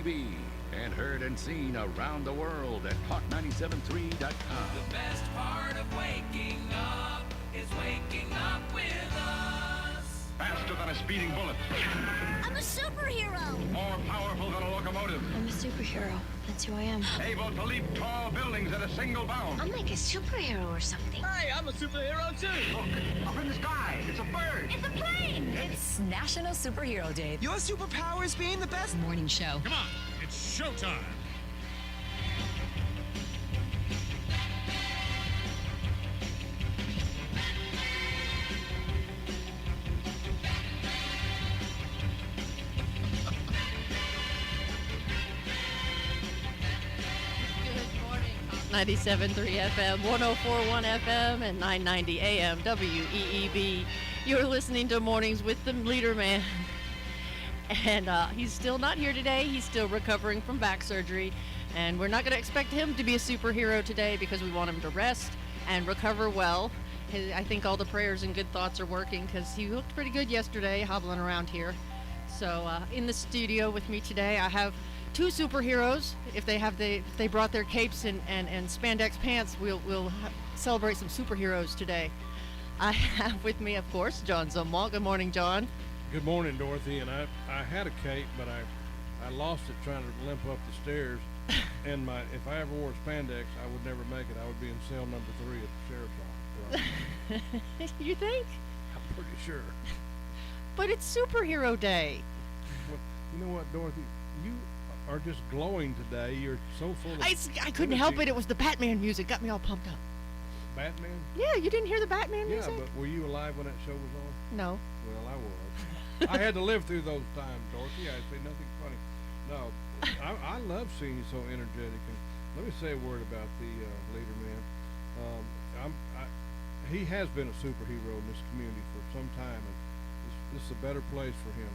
WEEB and heard and seen around the world at talk973.com. The best part of waking up is waking up with us. Faster than a speeding bullet. I'm a superhero. More powerful than a locomotive. I'm a superhero. That's who I am. Able to leap tall buildings at a single bound. I'm like a superhero or something. Hey, I'm a superhero too. Look, up in the sky. It's a bird. It's a plane. It's National Superhero Day. Your superpower is being the best Morning show. Come on, it's showtime. Good morning. 97.3 FM, 104.1 FM, and 990 AM WEEB. You're listening to Mornings with the LeaderMan. And he's still not here today. He's still recovering from back surgery. And we're not going to expect him to be a superhero today because we want him to rest and recover well. I think all the prayers and good thoughts are working because he looked pretty good yesterday hobbling around here. So in the studio with me today, I have two superheroes. If they brought their capes and spandex pants, we'll celebrate some superheroes today. I have with me, of course, John Zumwalt. Good morning, John. Good morning, Dorothy. And I had a cape, but I lost it trying to limp up the stairs. And if I ever wore spandex, I would never make it. I would be in cell number 3 at the sheriff's office. You think? I'm pretty sure. But it's superhero day. Well, you know what, Dorothy? You are just glowing today. You're so full of I couldn't help it. It was the Batman music. Got me all pumped up. Batman? Yeah, you didn't hear the Batman music? Yeah, but were you alive when that show was on? No. Well, I was. I had to live through those times, Dorothy. I say nothing funny. No, I love seeing you so energetic. And let me say a word about the LeaderMan. He has been a superhero in this community for some time, and this is a better place for him.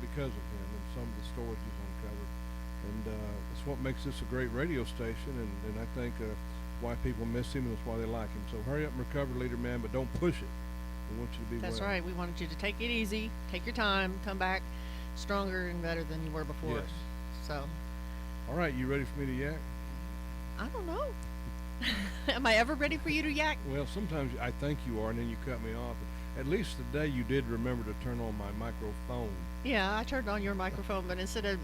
Because of him and some of the stories he's uncovered, and it's what makes this a great radio station. And I think why people miss him, and that's why they like him. So hurry up and recover, LeaderMan, but don't push it. We want you to be That's well. right. We wanted you to take it easy, take your time, come back stronger and better than you were before. Yes. So. All right, you ready for me to yak? I don't know. Am I ever ready for you to yak? Well, sometimes I think you are, and then you cut me off. At least today you did remember to turn on my microphone. Yeah, I turned on your microphone, but instead of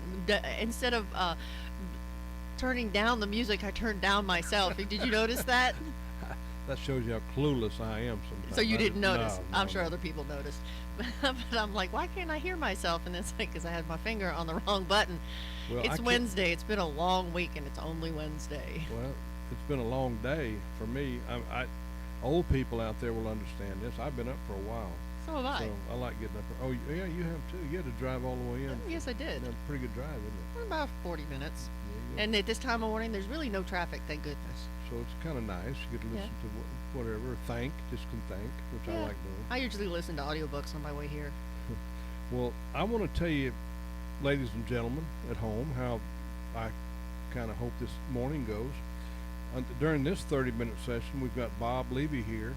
turning down the music, I turned down myself. Did you notice that? That shows you how clueless I am sometimes. So you didn't notice. No, I'm sure other people noticed. But I'm like, why can't I hear myself? And it's like, because I had my finger on the wrong button. Well, it's Wednesday. It's been a long week, and it's only Wednesday. Well, it's been a long day for me. Old people out there will understand this. I've been up for a while. So have I. So I like getting up. Oh, yeah, you have too. You had to drive all the way in. Yes, I did. That's a pretty good drive, isn't it? About 40 minutes. Yeah. And at this time of morning, there's really no traffic, thank goodness. So it's kind of nice. You get to listen to whatever. Just can think, which I like doing. I usually listen to audiobooks on my way here. Well, I want to tell you, ladies and gentlemen at home, how I kind of hope this morning goes. During this 30-minute session, we've got Bob Levy here,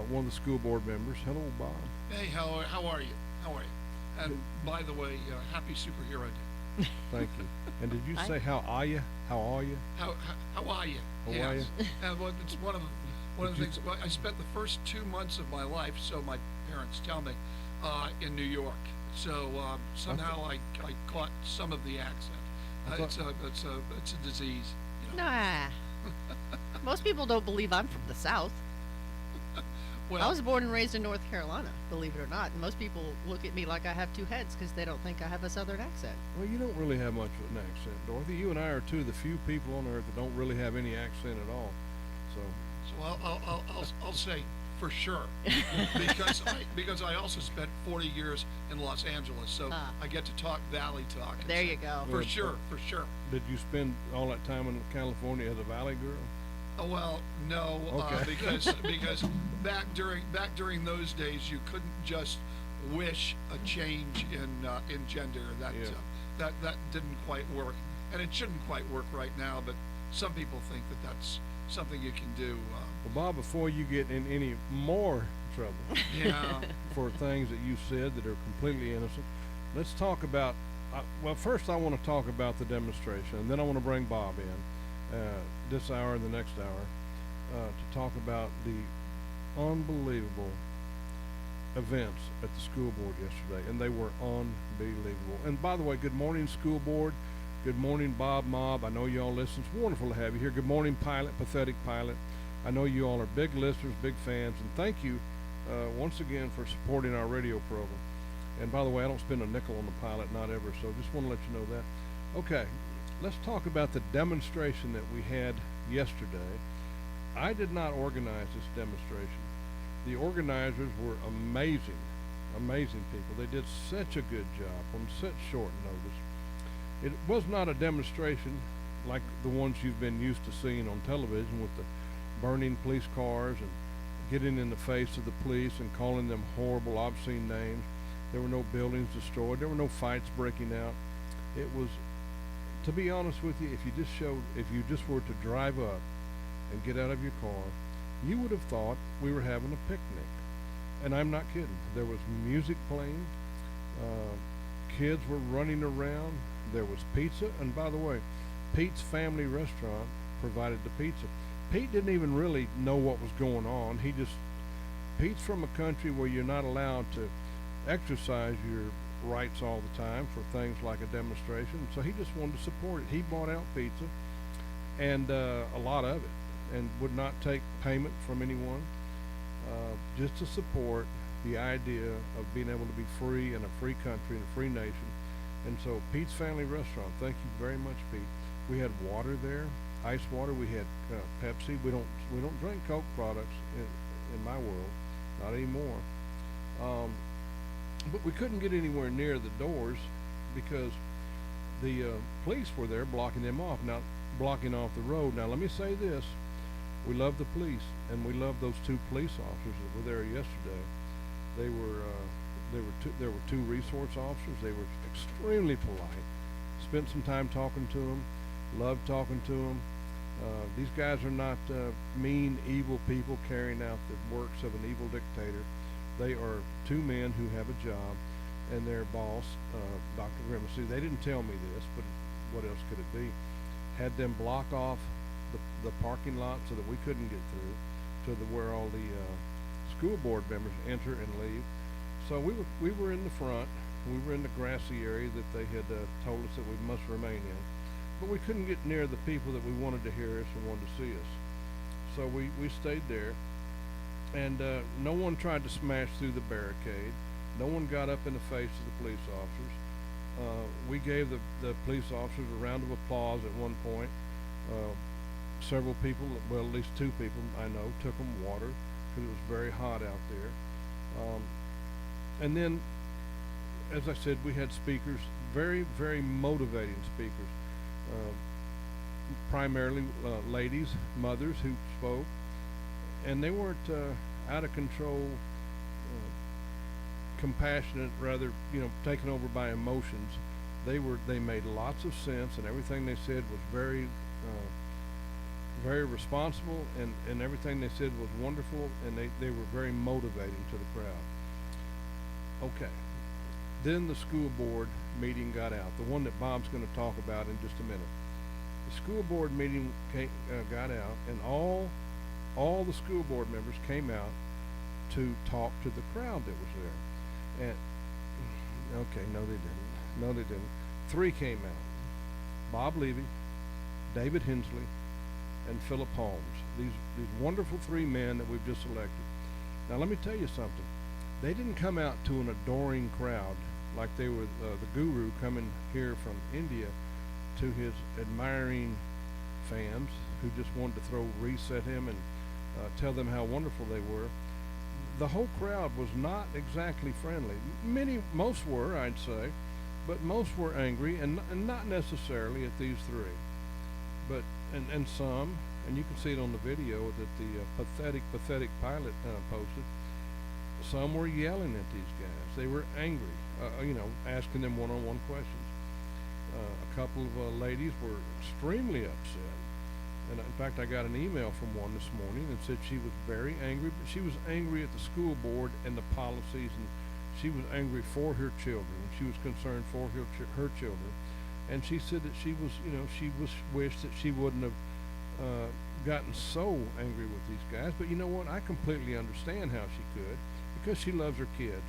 one of the school board members. Hello, Bob. Hey, how are you? How are you? And by the way, happy Superhero Day. Thank you. And did you say how are you? How are you? How are you? How are you? And it's one of the things. Well, I spent the first 2 months of my life, so my parents tell me, in New York. So somehow I caught some of the accent. It's a disease. You know. Nah. Most people don't believe I'm from the South. Well, I was born and raised in North Carolina, believe it or not. And most people look at me like I have two heads because they don't think I have a Southern accent. Well, you don't really have much of an accent, Dorothy. You and I are two of the few people on earth that don't really have any accent at all. So I'll say for sure because I also spent 40 years in Los Angeles, so I get to talk Valley talk. There you go. For sure. Did you spend all that time in California as a Valley girl? Oh, well, no, Okay. because back during those days you couldn't just wish a change in gender. That didn't quite work, and it shouldn't quite work right now. But some people think that that's something you can do. Well, Bob, before you get in any more trouble Yeah. for things that you said that are completely innocent, let's talk about Well, first I want to talk about the demonstration, and then I want to bring Bob in this hour and the next hour to talk about the unbelievable events at the school board yesterday, and they were unbelievable. And by the way, good morning, school board. Good morning, Bob Mob. I know you all listen. It's wonderful to have you here. Good morning, Pilot, Pathetic Pilot. I know you all are big listeners, big fans, and thank you once again for supporting our radio program. And by the way, I don't spend a nickel on the Pilot, not ever, so just want to let you know that. Okay, let's talk about the demonstration that we had yesterday. I did not organize this demonstration. The organizers were amazing, amazing people. They did such a good job on such short notice. It was not a demonstration like the ones you've been used to seeing on television with the burning police cars and getting in the face of the police and calling them horrible, obscene names. There were no buildings destroyed. There were no fights breaking out. It was, to be honest with you, if you just were to drive up and get out of your car, you would have thought we were having a picnic. And I'm not kidding. There was music playing. Kids were running around. There was pizza. And by the way, Pete's Family Restaurant provided the pizza. Pete didn't even really know what was going on. Pete's from a country where you're not allowed to exercise your rights all the time for things like a demonstration. So he just wanted to support it. He bought out pizza and a lot of it, and would not take payment from anyone, just to support the idea of being able to be free in a free country and a free nation. And so Pete's Family Restaurant, thank you very much, Pete. We had water there, ice water. We had Pepsi. We don't drink Coke products in my world, not anymore. But we couldn't get anywhere near the doors because the police were there blocking them off, blocking off the road. Now let me say this: we love the police, and we love those two police officers that were there yesterday. There were two resource officers. They were extremely polite. Spent some time talking to them. Loved talking to them. These guys are not mean, evil people carrying out the works of an evil dictator. They are two men who have a job, and their boss, Dr. Grimacy, they didn't tell me this, but what else could it be, had them block off the parking lot so that we couldn't get through to where all the school board members enter and leave. So we were in the front. We were in the grassy area that they had told us that we must remain in. But we couldn't get near the people that we wanted to hear us and wanted to see us. So we stayed there. And no one tried to smash through the barricade. No one got up in the face of the police officers. We gave the police officers a round of applause at one point. Several people, well, at least two people I know, took them water because it was very hot out there. And then, as I said, we had speakers, very, very motivating speakers. Primarily ladies, mothers who spoke. And they weren't out of control, compassionate, rather, taken over by emotions. They made lots of sense, and everything they said was very, very responsible, and everything they said was wonderful, and they were very motivating to the crowd. Okay. Then the school board meeting got out, the one that Bob's going to talk about in just a minute. The school board meeting got out, and all the school board members came out to talk to the crowd that was there. And okay, no they didn't. Three came out: Bob Levy, David Hensley, and Philip Holmes. These wonderful three men that we've just elected. Now let me tell you something. They didn't come out to an adoring crowd like they were the guru coming here from India to his admiring fans who just wanted to throw wreaths at him and tell them how wonderful they were. The whole crowd was not exactly friendly. Most were, I'd say, but most were angry, and not necessarily at these three, but and some, and you can see it on the video that the pathetic pilot posted. Some were yelling at these guys. They were angry, asking them one-on-one questions. A couple of ladies were extremely upset. And in fact, I got an email from one this morning that said she was very angry, but she was angry at the school board and the policies she was angry for her children. She was concerned for her children, and she said that she was, she wished that she wouldn't have gotten so angry with these guys. But you know what? I completely understand how she could, because she loves her kids,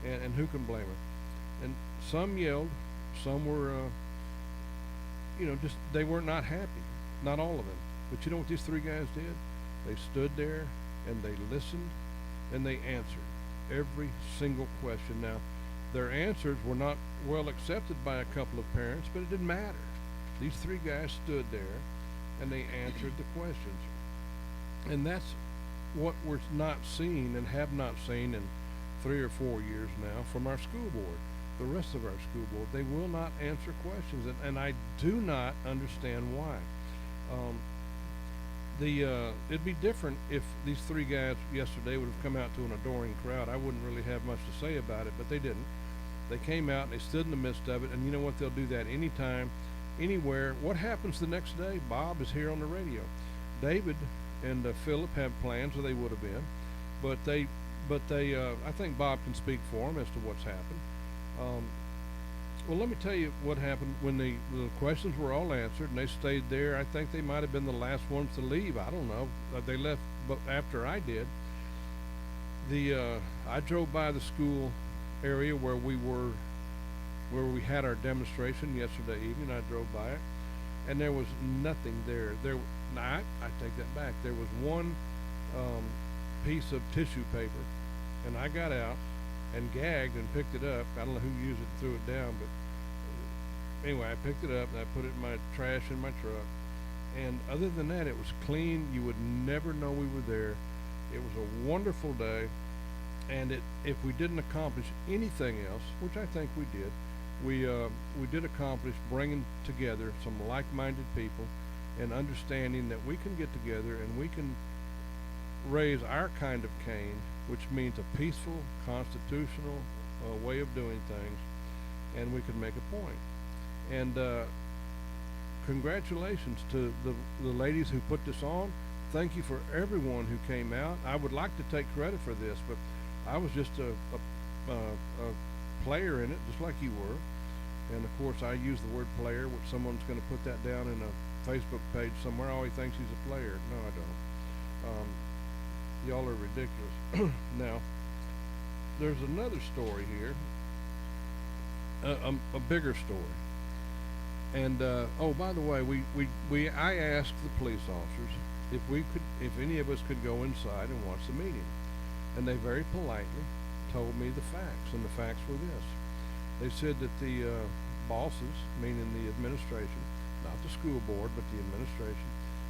and who can blame her? And some yelled, some were, just they were not happy. Not all of them. But you know what these three guys did? They stood there and they listened and they answered every single question. Now, their answers were not well accepted by a couple of parents, but it didn't matter. These three guys stood there and they answered the questions. And that's what we're not seeing and have not seen in 3 or 4 years now from our school board. The rest of our school board, they will not answer questions, and I do not understand why. It'd be different if these three guys yesterday would have come out to an adoring crowd. I wouldn't really have much to say about it, but they didn't. They came out and they stood in the midst of it, and you know what? They'll do that anytime, anywhere. What happens the next day? Bob is here on the radio. David and Philip have plans, or they would have been, but they I think Bob can speak for them as to what's happened. Well, let me tell you what happened when the questions were all answered and they stayed there. I think they might have been the last ones to leave. I don't know. They left after I did. I drove by the school area where we had our demonstration yesterday evening. I drove by it, and there was nothing there. I take that back. There was one piece of tissue paper, and I got out and gagged and picked it up. I don't know who used it and threw it down, but anyway, I picked it up and I put it in my trash in my truck. And other than that, it was clean. You would never know we were there. It was a wonderful day. And if we didn't accomplish anything else, which I think we did, we did accomplish bringing together some like-minded people and understanding that we can get together and we can raise our kind of cane, which means a peaceful, constitutional way of doing things, and we can make a point. And congratulations to the ladies who put this on. Thank you for everyone who came out. I would like to take credit for this, but I was just a player in it, just like you were. And of course, I use the word player, which someone's going to put that down in a Facebook page somewhere. Oh, he thinks he's a player. No, I don't. Y'all are ridiculous. Now, there's another story here, a bigger story. And oh, by the way, I asked the police officers if any of us could go inside and watch the meeting, and they very politely told me the facts, and the facts were this. They said that the bosses, meaning the administration, not the school board, but the administration,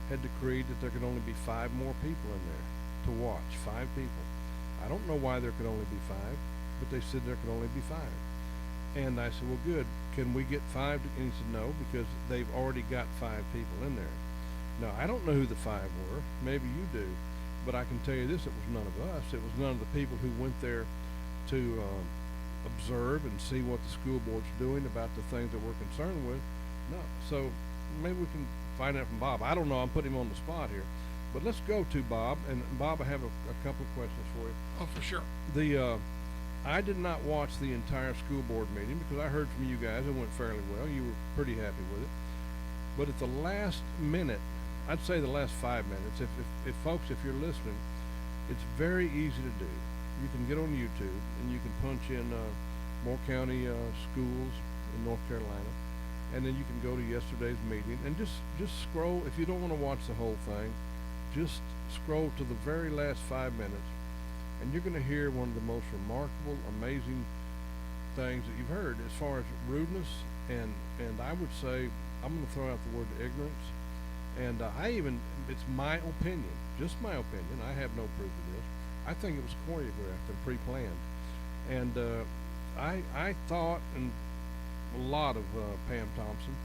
had decreed that there could only be 5 more people in there to watch. 5 people. I don't know why there could only be 5, but they said there could only be 5. And I said, well, good. Can we get 5? And he said, no, because they've already got 5 people in there. Now, I don't know who the 5 were. Maybe you do. But I can tell you this, it was none of us. It was none of the people who went there to observe and see what the school board's doing about the things that we're concerned with. No. So maybe we can find out from Bob. I don't know. I'm putting him on the spot here. But let's go to Bob. And Bob, I have a couple of questions for you. Oh, for sure. I did not watch the entire school board meeting because I heard from you guys. It went fairly well. You were pretty happy with it. But at the last minute, I'd say the last 5 minutes, if folks, if you're listening, it's very easy to do. You can get on YouTube and you can punch in Moore County schools in North Carolina, and then you can go to yesterday's meeting and just scroll. If you don't want to watch the whole thing, just scroll to the very last 5 minutes, and you're going to hear one of the most remarkable, amazing things that you've heard as far as rudeness, and I would say, I'm going to throw out the word ignorance, and it's my opinion, just my opinion, I have no proof of this, I think it was choreographed and pre-planned, and I thought, and a lot of Pam Thompson,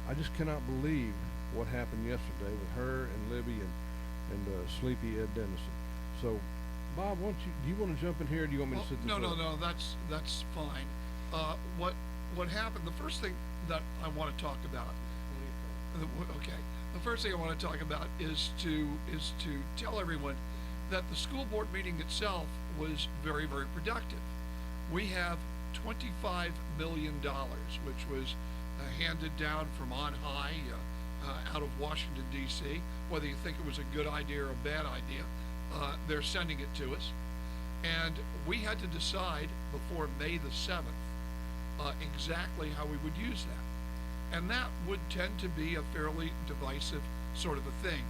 I just cannot believe what happened yesterday with her and Libby and Sleepy Ed Dennison. So, Bob, do you want to jump in here, or do you want me to sit this way? No, that's fine. What happened, the first thing that I want to talk about, the first thing I want to talk about is to tell everyone that the school board meeting itself was very, very productive. we have $25 million, which was handed down from on high out of Washington, D.C. Whether you think it was a good idea or a bad idea, they're sending it to us. And we had to decide before May the 7th exactly how we would use that. And that would tend to be a fairly divisive sort of a thing.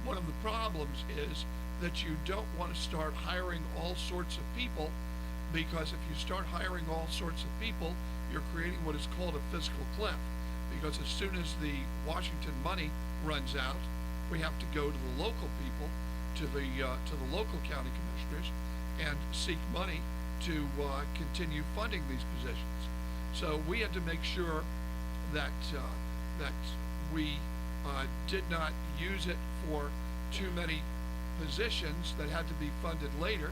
One of the problems is that you don't want to start hiring all sorts of people, because if you start hiring all sorts of people, you're creating what is called a fiscal cliff. Because as soon as the Washington money runs out, we have to go to the local people, to the local county commissioners, and seek money to continue funding these positions. So we had to make sure that that we did not use it for too many positions that had to be funded later,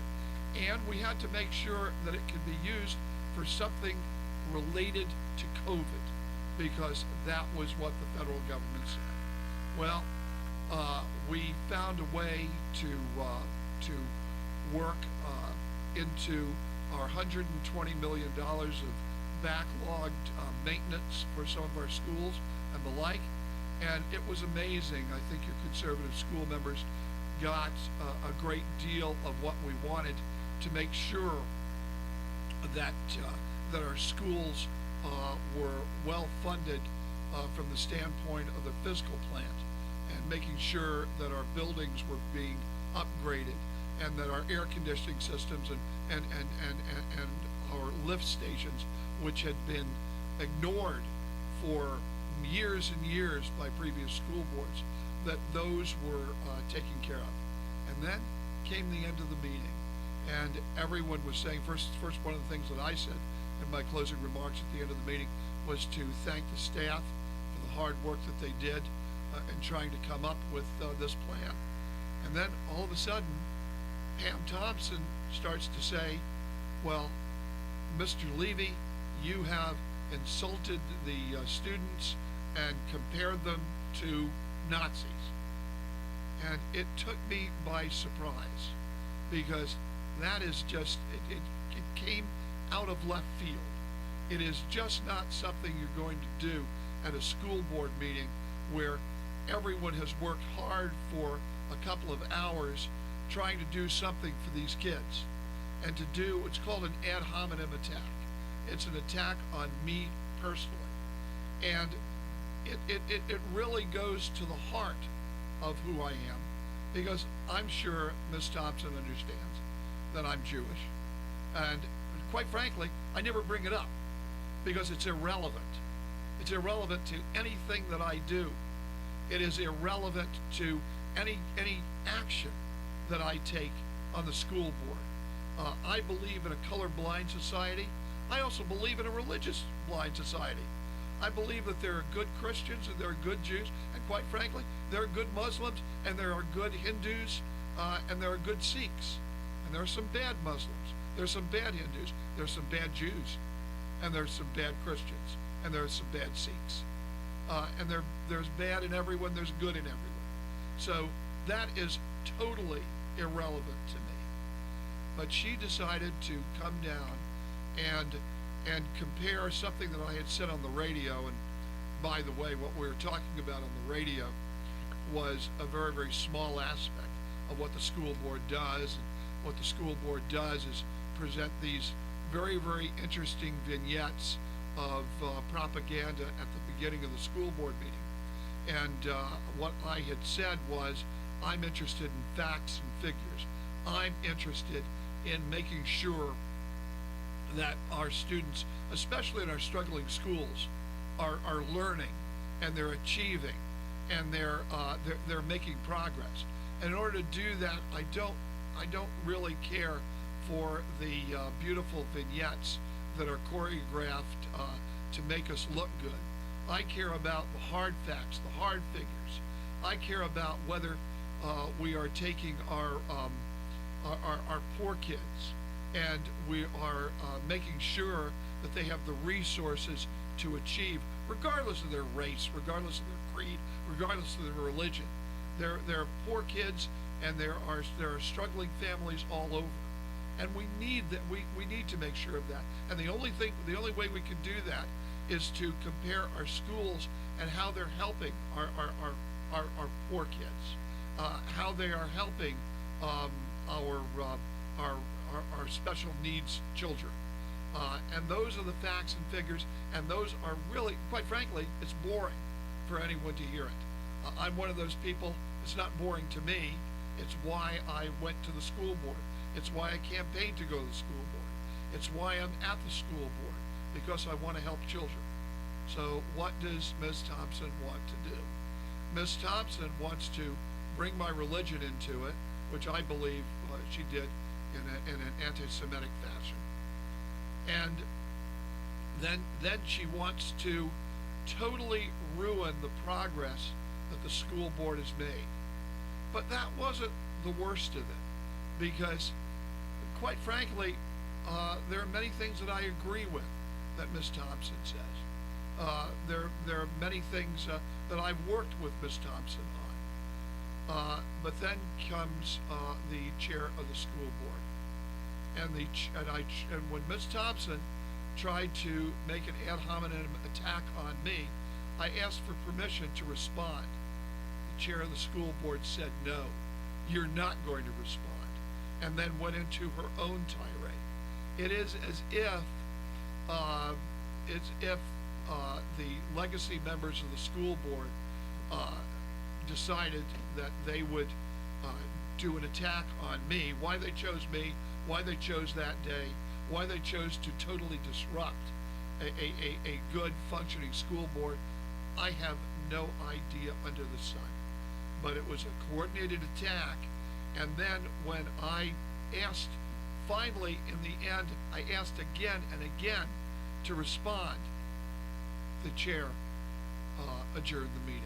and we had to make sure that it could be used for something related to COVID, because that was what the federal government said. Well, we found a way to work into our $120 million of backlogged maintenance for some of our schools and the like, and it was amazing. I think your conservative school members got a great deal of what we wanted to make sure that that our schools were well funded from the standpoint of the fiscal plant, and making sure that our buildings were being upgraded, and that our air conditioning systems and our lift stations, which had been ignored for years and years by previous school boards, that those were taken care of. And then came the end of the meeting, and everyone was saying, first one of the things that I said in my closing remarks at the end of the meeting was to thank the staff for the hard work that they did in trying to come up with this plan. And then all of a sudden, Pam Thompson starts to say, well, Mr. Levy, you have insulted the students and compared them to Nazis. And it took me by surprise, because that is just, it came out of left field. It is just not something you're going to do at a school board meeting where everyone has worked hard for a couple of hours trying to do something for these kids. And to do, it's called an ad hominem attack. It's an attack on me personally. And it really goes to the heart of who I am, because I'm sure Ms. Thompson understands that I'm Jewish. And quite frankly, I never bring it up because it's irrelevant. It's irrelevant to anything that I do. It is irrelevant to any action that I take on the school board. I believe in a colorblind society. I also believe in a religious blind society. I believe that there are good Christians and there are good Jews, and quite frankly, there are good Muslims and there are good Hindus and there are good Sikhs, and there are some bad Muslims, there's some bad Hindus, there's some bad Jews, and there's some bad Christians, and there's some bad Sikhs, and there's bad in everyone, there's good in everyone. So that is totally irrelevant to me. But she decided to come down and compare something that I had said on the radio. And by the way, what we were talking about on the radio was a very, very small aspect of what the school board does. And what the school board does is present these very, very interesting vignettes of propaganda at the beginning of the school board meeting. And what I had said was, I'm interested in facts and figures. I'm interested in making sure that our students, especially in our struggling schools, are learning and they're achieving and they're making progress. And in order to do that, I don't really care for the beautiful vignettes that are choreographed to make us look good. I care about the hard facts, the hard figures. I care about whether we are taking our poor kids and we are making sure that they have the resources to achieve, regardless of their race, regardless of their creed, regardless of their religion. There are poor kids, and there are struggling families all over. And we need that. We need to make sure of that. And the only way we can do that is to compare our schools and how they're helping our poor kids, how they are helping our special needs children. And those are the facts and figures, and those are really, quite frankly, it's boring for anyone to hear it. I'm one of those people, it's not boring to me, it's why I went to the school board. It's why I campaigned to go to the school board. It's why I'm at the school board, because I want to help children. So what does Ms. Thompson want to do? Ms. Thompson wants to bring my religion into it, which I believe she did in an anti-Semitic fashion. And then she wants to totally ruin the progress that the school board has made. But that wasn't the worst of it, because quite frankly, there are many things that I agree with that Ms. Thompson says. There are many things that I've worked with Ms. Thompson on. But then comes the chair of the school board. And when Ms. Thompson tried to make an ad hominem attack on me, I asked for permission to respond. The chair of the school board said, no, you're not going to respond, and then went into her own tirade. It is as if the legacy members of the school board decided that they would do an attack on me, why they chose me, why they chose that day, why they chose to totally disrupt a good functioning school board. I have no idea under the sun. But it was a coordinated attack. And then when I asked, finally in the end, I asked again and again to respond, the chair adjourned the meeting.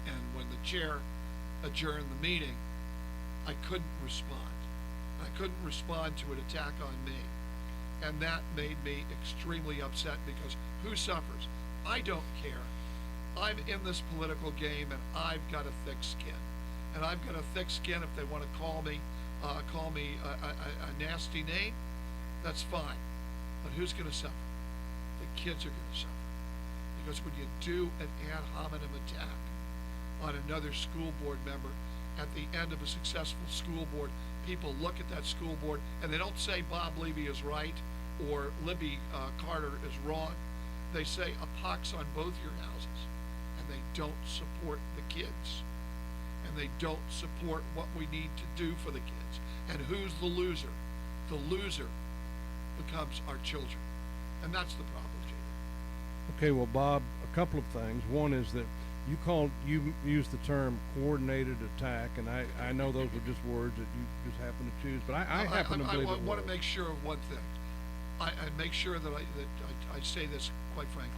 And when the chair adjourned the meeting, I couldn't respond. I couldn't respond to an attack on me. And that made me extremely upset, because who suffers? I don't care. I'm in this political game, and I've got a thick skin. And I've got a thick skin. If they want to call me a nasty name, that's fine. But who's going to suffer? The kids are going to suffer. Because when you do an ad hominem attack on another school board member at the end of a successful school board, people look at that school board and they don't say Bob Levy is right or Libby Carter is wrong. They say a pox on both your houses, and they don't support the kids, and they don't support what we need to do for the kids. And who's the loser? The loser becomes our children, and that's the problem, Gina. Okay, well, Bob, a couple of things. One is that you used the term coordinated attack, and I know those are just words that you just happen to choose, but I happen to believe it was. I want to make sure of one thing. I make sure that I say this quite frankly.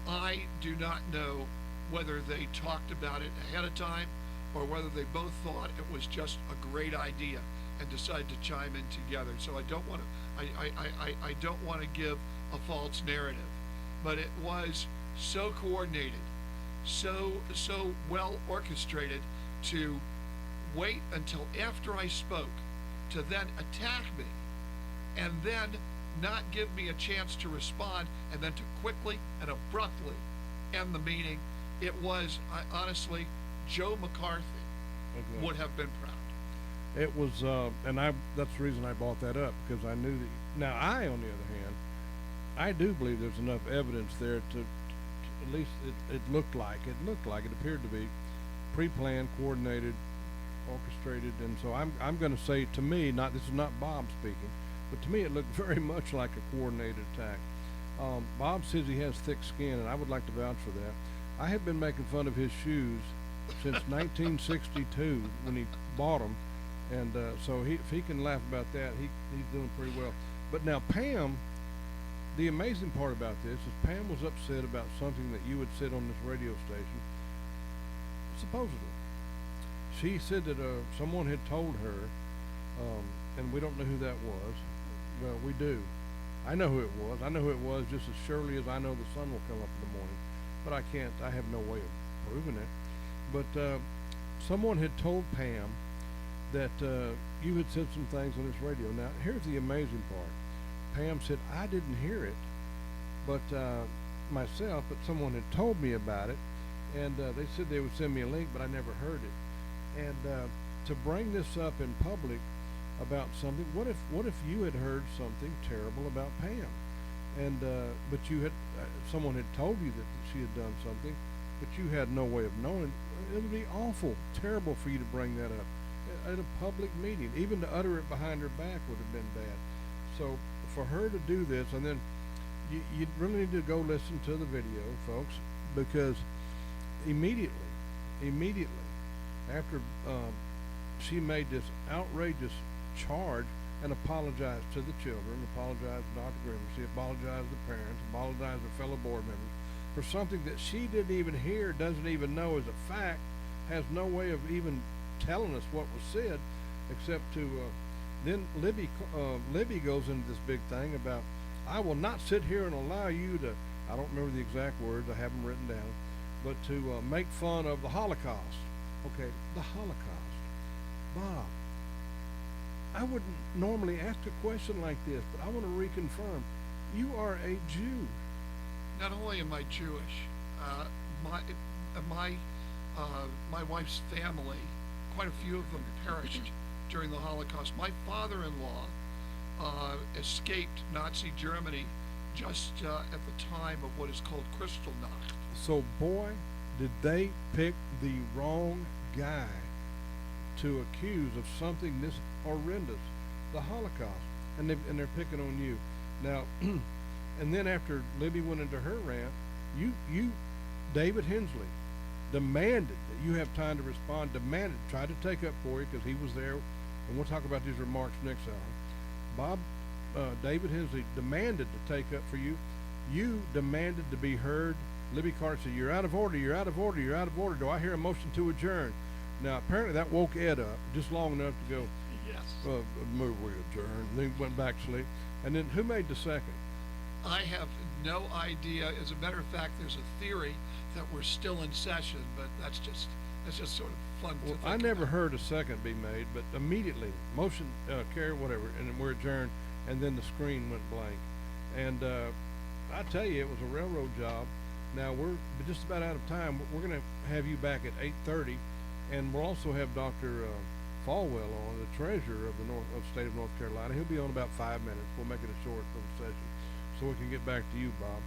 I do not know whether they talked about it ahead of time or whether they both thought it was just a great idea and decided to chime in together. So I don't want to I don't want to give a false narrative, but it was so coordinated, so well orchestrated to wait until after I spoke to then attack me, and then not give me a chance to respond, and then to quickly and abruptly end the meeting. It was, honestly, Joe McCarthy would have been proud. It was, and that's the reason I brought that up, because I knew that. Now, on the other hand, I do believe there's enough evidence there to at least it looked like, it appeared to be pre-planned, coordinated, orchestrated, and so I'm going to say, to me, this is not Bob speaking, but to me it looked very much like a coordinated attack. Bob says he has thick skin, and I would like to vouch for that. I have been making fun of his shoes since 1962 when he bought them, and so if he can laugh about that, he's doing pretty well. But now Pam, the amazing part about this is Pam was upset about something that you had said on this radio station, supposedly. She said that someone had told her, and we don't know who that was. Well, we do. I know who it was. I know who it was just as surely as I know the sun will come up in the morning. But I have no way of proving it. But someone had told Pam that you had said some things on this radio. Now, here's the amazing part. Pam said, I didn't hear it, but myself, but someone had told me about it, and they said they would send me a link, but I never heard it. And to bring this up in public about something, what if you had heard something terrible about Pam, and but you had someone had told you that she had done something, but you had no way of knowing? It would be awful, terrible for you to bring that up at a public meeting. Even to utter it behind her back would have been bad. So for her to do this, and then you really need to go listen to the video, folks, because immediately after she made this outrageous charge and apologized to the children, apologized to Dr. Grimmer, she apologized to the parents, apologized to fellow board members for something that she didn't even hear, doesn't even know is a fact, has no way of even telling us what was said, except to then Libby goes into this big thing about, I will not sit here and allow you to, I don't remember the exact words, I have them written down, but to make fun of the Holocaust. Okay, the Holocaust. Bob, I wouldn't normally ask a question like this, but I want to reconfirm, you are a Jew. Not only am I Jewish, my wife's family, quite a few of them perished during the Holocaust. My father-in-law escaped Nazi Germany just at the time of what is called Kristallnacht. So, boy, did they pick the wrong guy to accuse of something this horrendous, the Holocaust, and they're picking on you. Now, and then after Libby went into her rant, you, David Hensley, demanded that you have time to respond, tried to take up for you because he was there, and we'll talk about these remarks next hour. David Hensley demanded to take up for you. You demanded to be heard. Libby Carter said, you're out of order, you're out of order, you're out of order. Do I hear a motion to adjourn? Now, apparently that woke Ed up just long enough to go, yes, move, we adjourn. And then he went back to sleep. And then who made the second? I have no idea. As a matter of fact, there's a theory that we're still in session, but that's just sort of fun to think I never about. heard a second be made, but immediately, motion, carry, whatever, and then we're adjourned, and then the screen went blank. And I tell you, it was a railroad job. Now, we're just about out of time. We're going to have you back at 8:30, and we'll also have Dr. Falwell on, the treasurer of the state of North Carolina. He'll be on about 5 minutes. We'll make it a short little session so we can get back to you, Bob.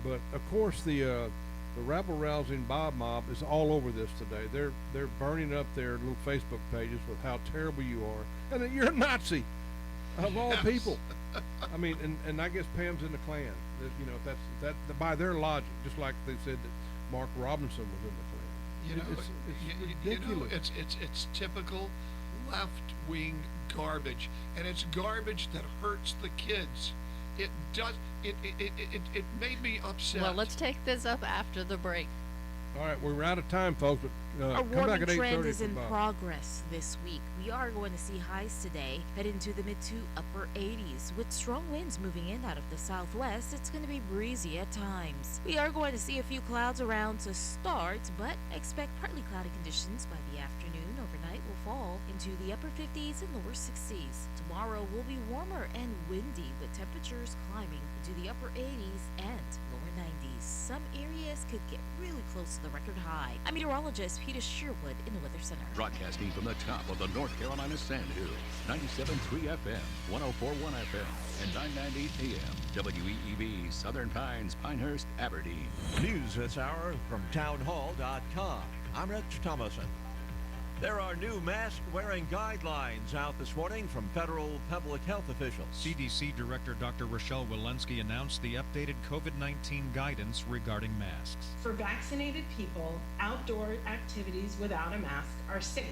But of course, the rabble-rousing Bob mob is all over this today. They're burning up their little Facebook pages with how terrible you are, and that you're a Nazi of all people. I mean, and I guess Pam's in the Klan. You know, that's by their logic, just like they said that Mark Robinson was in the Klan. You know, it's ridiculous. It's typical left-wing garbage, and it's garbage that hurts the kids. It does. It made me upset. Well, let's take this up after the break. All right, we're out of time, folks. But A come back warming at 8:30. trend is for in Bob. progress this week. We are going to see highs today head into the mid to upper 80s. With strong winds moving in out of the southwest, it's going to be breezy at times. We are going to see a few clouds around to start, but expect partly cloudy conditions by the afternoon. Overnight will fall into the upper 50s and lower 60s. Tomorrow will be warmer and windy, with temperatures climbing into the upper 80s and lower 90s. Some areas could get really close to the record high. I'm meteorologist Peter Sherwood in the Weather Center. Broadcasting from the top of the North Carolina Sandhill, 97.3 FM, 104.1 FM, and 990 AM, WEEB, Southern Pines, Pinehurst, Aberdeen. News this hour from townhall.com. I'm Rich Thomason. There are new mask-wearing guidelines out this morning from federal public health officials. CDC Director Dr. Rochelle Walensky announced the updated COVID-19 guidance regarding masks. For vaccinated people, outdoor activities without a mask are safe.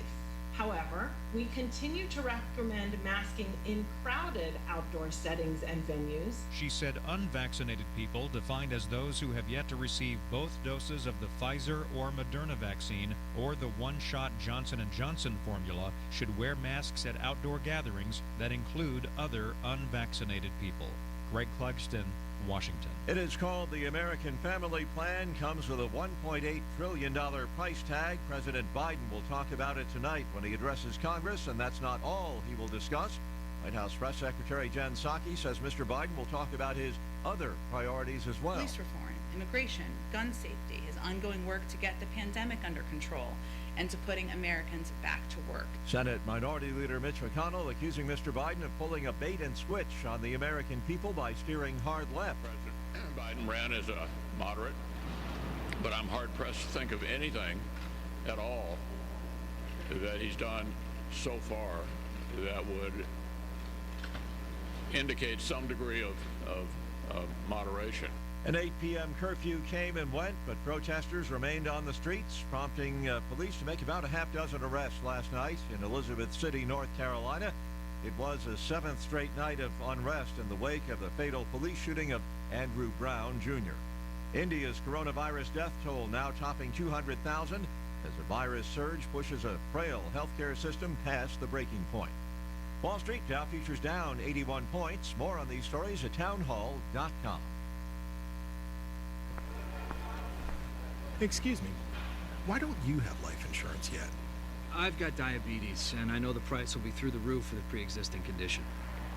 However, we continue to recommend masking in crowded outdoor settings and venues. She said unvaccinated people, defined as those who have yet to receive both doses of the Pfizer or Moderna vaccine or the one-shot Johnson & Johnson formula, should wear masks at outdoor gatherings that include other unvaccinated people. Greg Clugston, Washington. It is called the American Family Plan, comes with a $1.8 trillion price tag. President Biden will talk about it tonight when he addresses Congress, and that's not all he will discuss. White House Press Secretary Jen Psaki says Mr. Biden will talk about his other priorities as well. Police reform, immigration, gun safety, his ongoing work to get the pandemic under control, and to putting Americans back to work. Senate Minority Leader Mitch McConnell accusing Mr. Biden of pulling a bait and switch on the American people by steering hard left. President Biden ran as a moderate, but I'm hard-pressed to think of anything at all that he's done so far that would indicate some degree of moderation. An 8 p.m. curfew came and went, but protesters remained on the streets, prompting police to make about a half dozen arrests last night in Elizabeth City, North Carolina. It was a seventh straight night of unrest in the wake of the fatal police shooting of Andrew Brown, Jr. India's coronavirus death toll now topping 200,000 as the virus surge pushes a frail healthcare system past the breaking point. Wall Street Dow futures down 81 points. More on these stories at townhall.com. Excuse me, why don't you have life insurance yet? I've got diabetes, and I know the price will be through the roof for the pre-existing condition.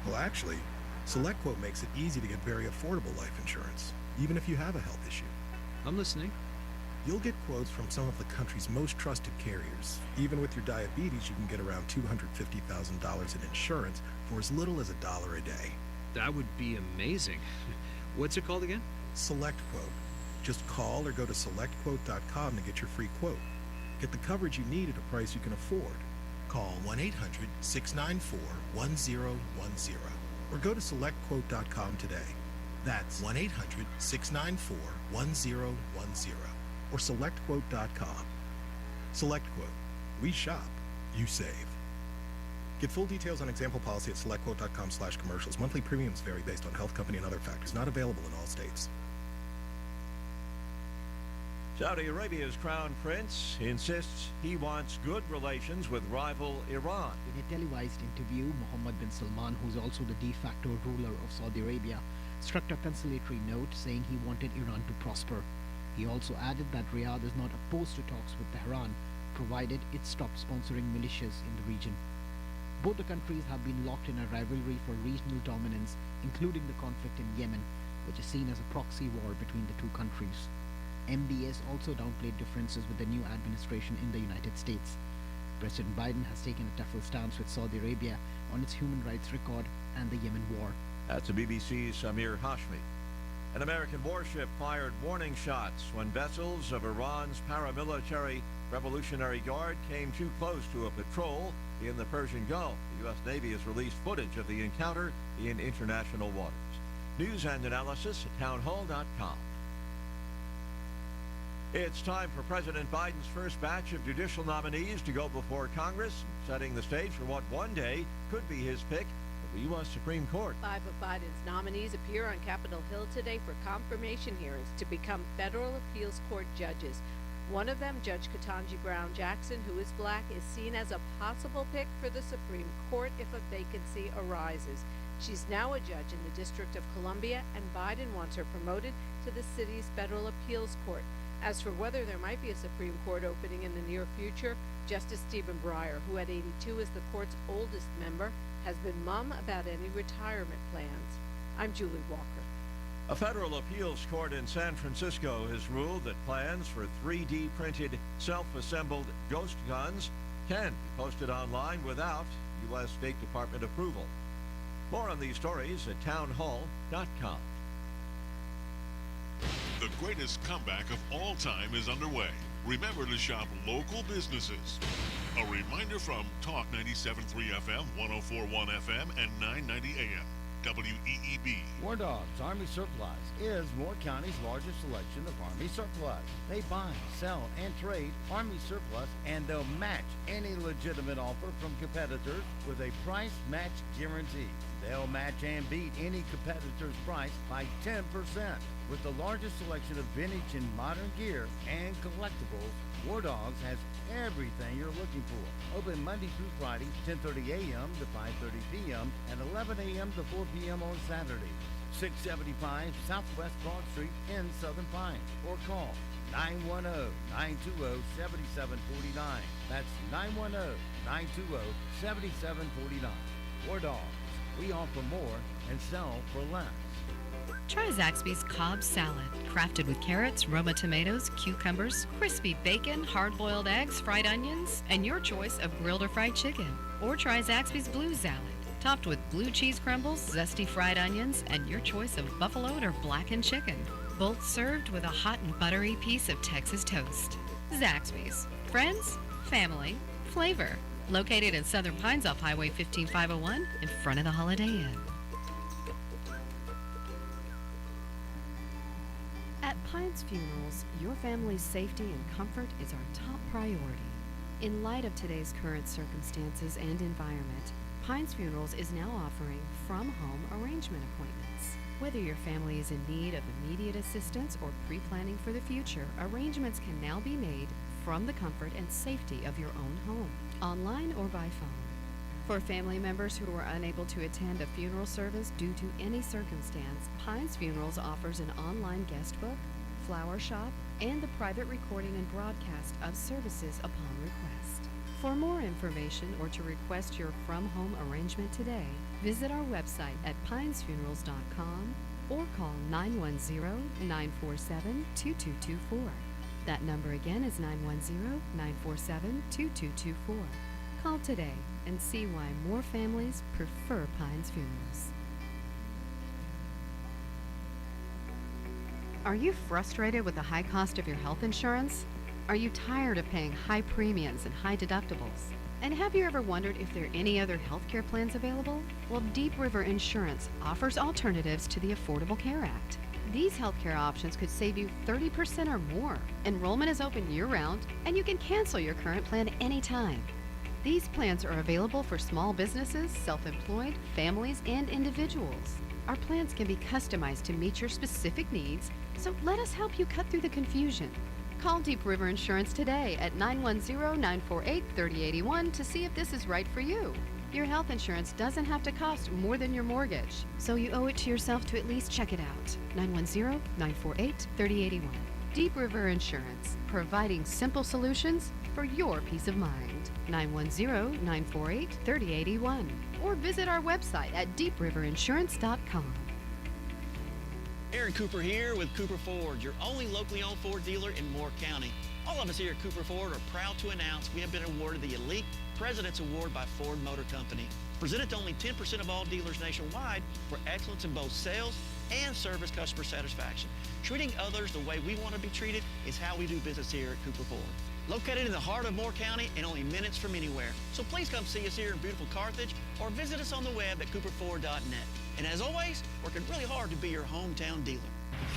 Well, actually, SelectQuote makes it easy to get very affordable life insurance, even if you have a health issue. I'm listening. You'll get quotes from some of the country's most trusted carriers. Even with your diabetes, you can get around $250,000 in insurance for as little as $1 a day. That would be amazing. What's it called again? SelectQuote. Just call or go to selectquote.com to get your free quote. Get the coverage you need at a price you can afford. Call 1-800-694-1010 or go to selectquote.com today. That's 1-800-694-1010 or selectquote.com. SelectQuote. We shop. You save. Get full details on example policy at selectquote.com/commercials. Monthly premiums vary based on health company and other factors. Not available in all states. Saudi Arabia's crown prince insists he wants good relations with rival Iran. In a televised interview, Mohammed bin Salman, who's also the de facto ruler of Saudi Arabia, struck a conciliatory note saying he wanted Iran to prosper. He also added that Riyadh is not opposed to talks with Tehran, provided it stops sponsoring militias in the region. Both the countries have been locked in a rivalry for regional dominance, including the conflict in Yemen, which is seen as a proxy war between the two countries. MBS also downplayed differences with the new administration in the United States. President Biden has taken a tougher stance with Saudi Arabia on its human rights record and the Yemen war. That's the BBC's Samir Hashmi. An American warship fired warning shots when vessels of Iran's paramilitary Revolutionary Guard came too close to a patrol in the Persian Gulf. The U.S. Navy has released footage of the encounter in international waters. News and analysis at townhall.com. It's time for President Biden's first batch of judicial nominees to go before Congress, setting the stage for what one day could be his pick of the U.S. Supreme Court. 5 of Biden's nominees appear on Capitol Hill today for confirmation hearings to become federal appeals court judges. One of them, Judge Ketanji Brown Jackson, who is black, is seen as a possible pick for the Supreme Court if a vacancy arises. She's now a judge in the District of Columbia, and Biden wants her promoted to the city's federal appeals court. As for whether there might be a Supreme Court opening in the near future, Justice Stephen Breyer, who at 82 is the court's oldest member, has been mum about any retirement plans. I'm Julie Walker. A federal appeals court in San Francisco has ruled that plans for 3D printed self-assembled ghost guns can be posted online without U.S. State Department approval. More on these stories at townhall.com. The greatest comeback of all time is underway. Remember to shop local businesses. A reminder from Talk 97.3 FM, 104.1 FM, and 990 AM. WEEB. War Dogs Army Surplus is Moore County's largest selection of Army surplus. They buy, sell, and trade Army surplus, and they'll match any legitimate offer from competitors with a price match guarantee. They'll match and beat any competitor's price by 10%. With the largest selection of vintage and modern gear and collectibles, War Dogs has everything you're looking for. Open Monday through Friday, 10:30 a.m. to 5:30 p.m. and 11 a.m. to 4 p.m. on Saturdays. 675 Southwest Broad Street in Southern Pines, or call 910-920-7749. That's 910-920-7749. War Dogs. We offer more and sell for less. Try Zaxby's Cobb Salad, crafted with carrots, Roma tomatoes, cucumbers, crispy bacon, hard-boiled eggs, fried onions, and your choice of grilled or fried chicken. Or try Zaxby's Blue Salad, topped with blue cheese crumbles, zesty fried onions, and your choice of buffaloed or blackened chicken. Both served with a hot and buttery piece of Texas toast. Zaxby's. Friends, family, flavor. Located in Southern Pines off Highway 15501 in front of the Holiday Inn. At Pines Funerals, your family's safety and comfort is our top priority. In light of today's current circumstances and environment, Pines Funerals is now offering from-home arrangement appointments. Whether your family is in need of immediate assistance or pre-planning for the future, arrangements can now be made from the comfort and safety of your own home, online or by phone. For family members who are unable to attend a funeral service due to any circumstance, Pines Funerals offers an online guest book, flower shop, and the private recording and broadcast of services upon request. For more information or to request your from-home arrangement today, visit our website at pinesfunerals.com or call 910-947-2224. That number again is 910-947-2224. Call today and see why more families prefer Pines Funerals. Are you frustrated with the high cost of your health insurance? Are you tired of paying high premiums and high deductibles? And have you ever wondered if there are any other healthcare plans available? Well, Deep River Insurance offers alternatives to the Affordable Care Act. These healthcare options could save you 30% or more. Enrollment is open year-round, and you can cancel your current plan anytime. These plans are available for small businesses, self-employed, families, and individuals. Our plans can be customized to meet your specific needs, so let us help you cut through the confusion. Call Deep River Insurance today at 910-948-3081 to see if this is right for you. Your health insurance doesn't have to cost more than your mortgage, so you owe it to yourself to at least check it out. 910-948-3081. Deep River Insurance, providing simple solutions for your peace of mind. 910-948-3081. Or visit our website at deepriverinsurance.com. Aaron Cooper here with Cooper Ford, your only locally owned Ford dealer in Moore County. All of us here at Cooper Ford are proud to announce we have been awarded the Elite President's Award by Ford Motor Company. Presented to only 10% of all dealers nationwide for excellence in both sales and service customer satisfaction. Treating others the way we want to be treated is how we do business here at Cooper Ford. Located in the heart of Moore County and only minutes from anywhere. So please come see us here in beautiful Carthage or visit us on the web at cooperford.net. And as always, working really hard to be your hometown dealer.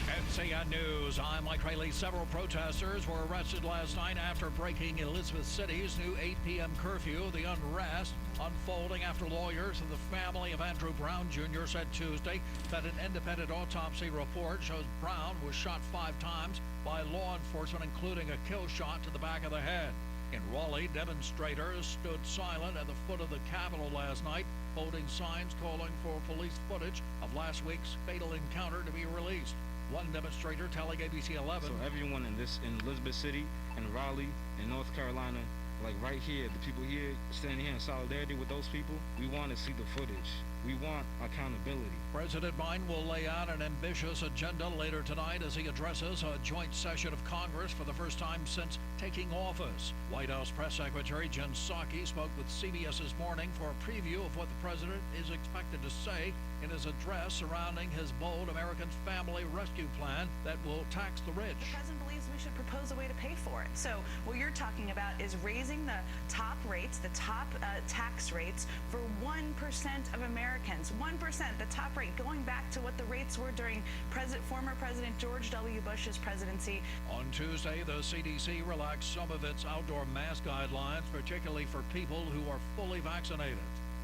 NCN News, I'm Mike Rayleigh. Several protesters were arrested last night after breaking Elizabeth City's new 8 p.m. curfew. The unrest unfolding after lawyers of the family of Andrew Brown Jr. said Tuesday that an independent autopsy report shows Brown was shot 5 times by law enforcement, including a kill shot to the back of the head. In Raleigh, demonstrators stood silent at the foot of the Capitol last night, holding signs calling for police footage of last week's fatal encounter to be released. One demonstrator telling ABC 11. So everyone in Elizabeth City and Raleigh and North Carolina, like right here, the people here standing here in solidarity with those people, we want to see the footage. We want accountability. President Biden will lay out an ambitious agenda later tonight as he addresses a joint session of Congress for the first time since taking office. White House Press Secretary Jen Psaki spoke with CBS this morning for a preview of what the president is expected to say in his address surrounding his bold American Family Rescue Plan that will tax the rich. The president believes we should propose a way to pay for it. So what you're talking about is raising the top rates, the top tax rates for 1% of Americans. 1%, the top rate, going back to what the rates were during former President George W. Bush's presidency. On Tuesday, the CDC relaxed some of its outdoor mask guidelines, particularly for people who are fully vaccinated.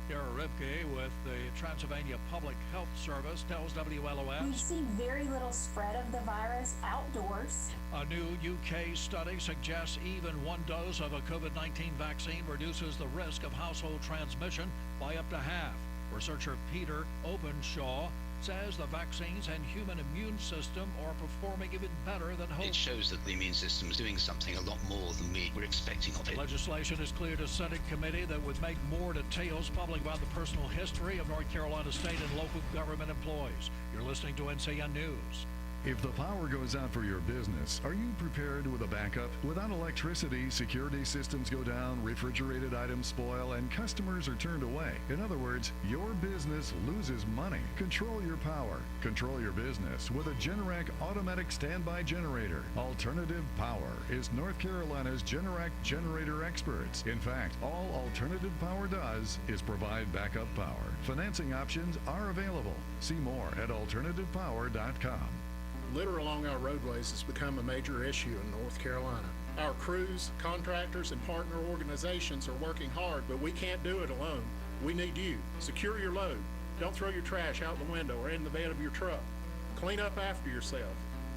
Kara Ripke with the Transylvania Public Health Service tells WLOS. We've seen very little spread of the virus outdoors. A new UK study suggests even one dose of a COVID-19 vaccine reduces the risk of household transmission by up to half. Researcher Peter Openshaw says the vaccines and human immune system are performing even better than hoped. It shows that the immune system is doing something a lot more than we were expecting of it. Legislation has cleared a Senate committee that would make more details public about the personal history of North Carolina state and local government employees. You're listening to NCN News. If the power goes out for your business, are you prepared with a backup? Without electricity, security systems go down, refrigerated items spoil, and customers are turned away. In other words, your business loses money. Control your power. Control your business with a Generac automatic standby generator. Alternative Power is North Carolina's Generac generator experts. In fact, all Alternative Power does is provide backup power. Financing options are available. See more at alternativepower.com. Litter along our roadways has become a major issue in North Carolina. Our crews, contractors, and partner organizations are working hard, but we can't do it alone. We need you. Secure your load. Don't throw your trash out the window or in the bed of your truck. Clean up after yourself.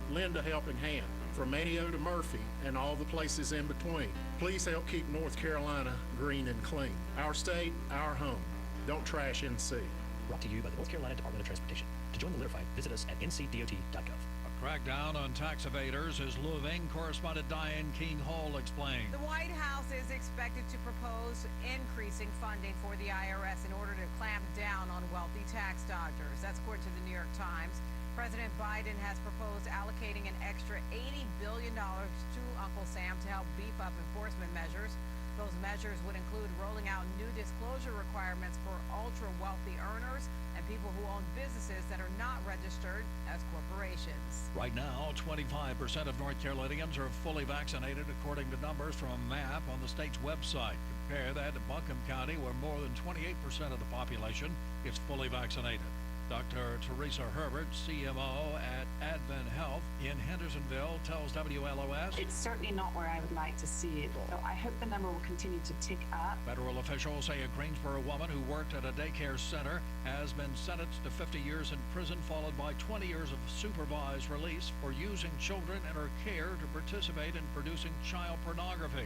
Lend a helping hand. From Manio to Murphy and all the places in between. Please help keep North Carolina green and clean. Our state, our home. Don't trash NC. Brought to you by the North Carolina Department of Transportation. To join the litter fight, visit us at ncdot.gov. Crackdown on tax evaders, as Louisville correspondent Diane King Hall explained. The White House is expected to propose increasing funding for the IRS in order to clamp down on wealthy tax dodgers. That's according to the New York Times. President Biden has proposed allocating an extra $80 billion to Uncle Sam to help beef up enforcement measures. Those measures would include rolling out new disclosure requirements for ultra-wealthy earners and people who own businesses that are not registered as corporations. Right now, 25% of North Carolinians are fully vaccinated, according to numbers from a map on the state's website. Compare that to Buncombe County, where more than 28% of the population is fully vaccinated. Dr. Teresa Herbert, CMO at Advent Health in Hendersonville, tells WLOS. It's certainly not where I would like to see it, so I hope the number will continue to tick up. Federal officials say a Greensboro woman who worked at a daycare center has been sentenced to 50 years in prison, followed by 20 years of supervised release for using children in her care to participate in producing child pornography.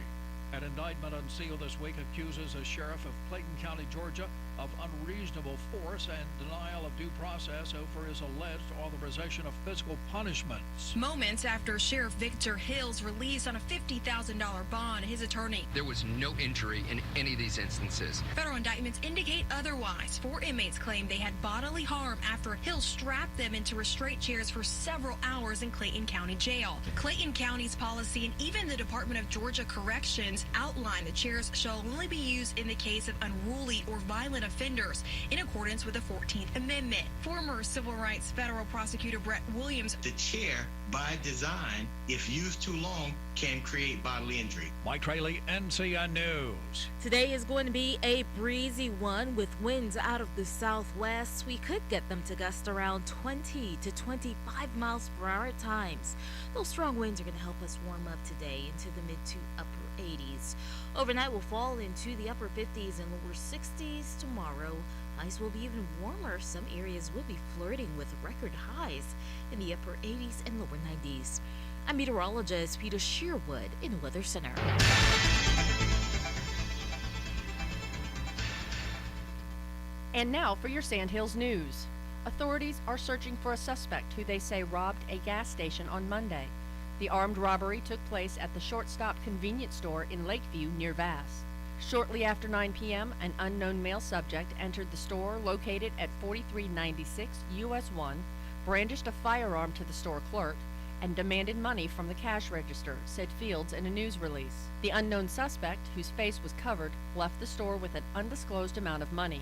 An indictment unsealed this week accuses a sheriff of Clayton County, Georgia, of unreasonable force and denial of due process over his alleged authorization of physical punishments. Moments after Sheriff Victor Hill's release on a $50,000 bond, his attorney. There was no injury in any of these instances. Federal indictments indicate otherwise. 4 inmates claim they had bodily harm after Hill strapped them into restraint chairs for several hours in Clayton County Jail. Clayton County's policy and even the Department of Georgia Corrections outline the chairs shall only be used in the case of unruly or violent offenders in accordance with the 14th Amendment. Former civil rights federal prosecutor Brett Williams. The chair, by design, if used too long, can create bodily injury. Mike Traley, NCN News. Today is going to be a breezy one with winds out of the southwest. We could get them to gust around 20 to 25 miles per hour at times. Those strong winds are going to help us warm up today into the mid to upper 80s. Overnight will fall into the upper 50s and lower 60s tomorrow. Highs will be even warmer. Some areas will be flirting with record highs in the upper 80s and lower 90s. I'm meteorologist Peter Sherwood in the Weather Center. And now for your Sandhills news. Authorities are searching for a suspect who they say robbed a gas station on Monday. The armed robbery took place at the short-stop convenience store in Lakeview near Vass. Shortly after 9 p.m., an unknown male subject entered the store located at 4396 US 1, brandished a firearm to the store clerk, and demanded money from the cash register, said Fields in a news release. The unknown suspect, whose face was covered, left the store with an undisclosed amount of money.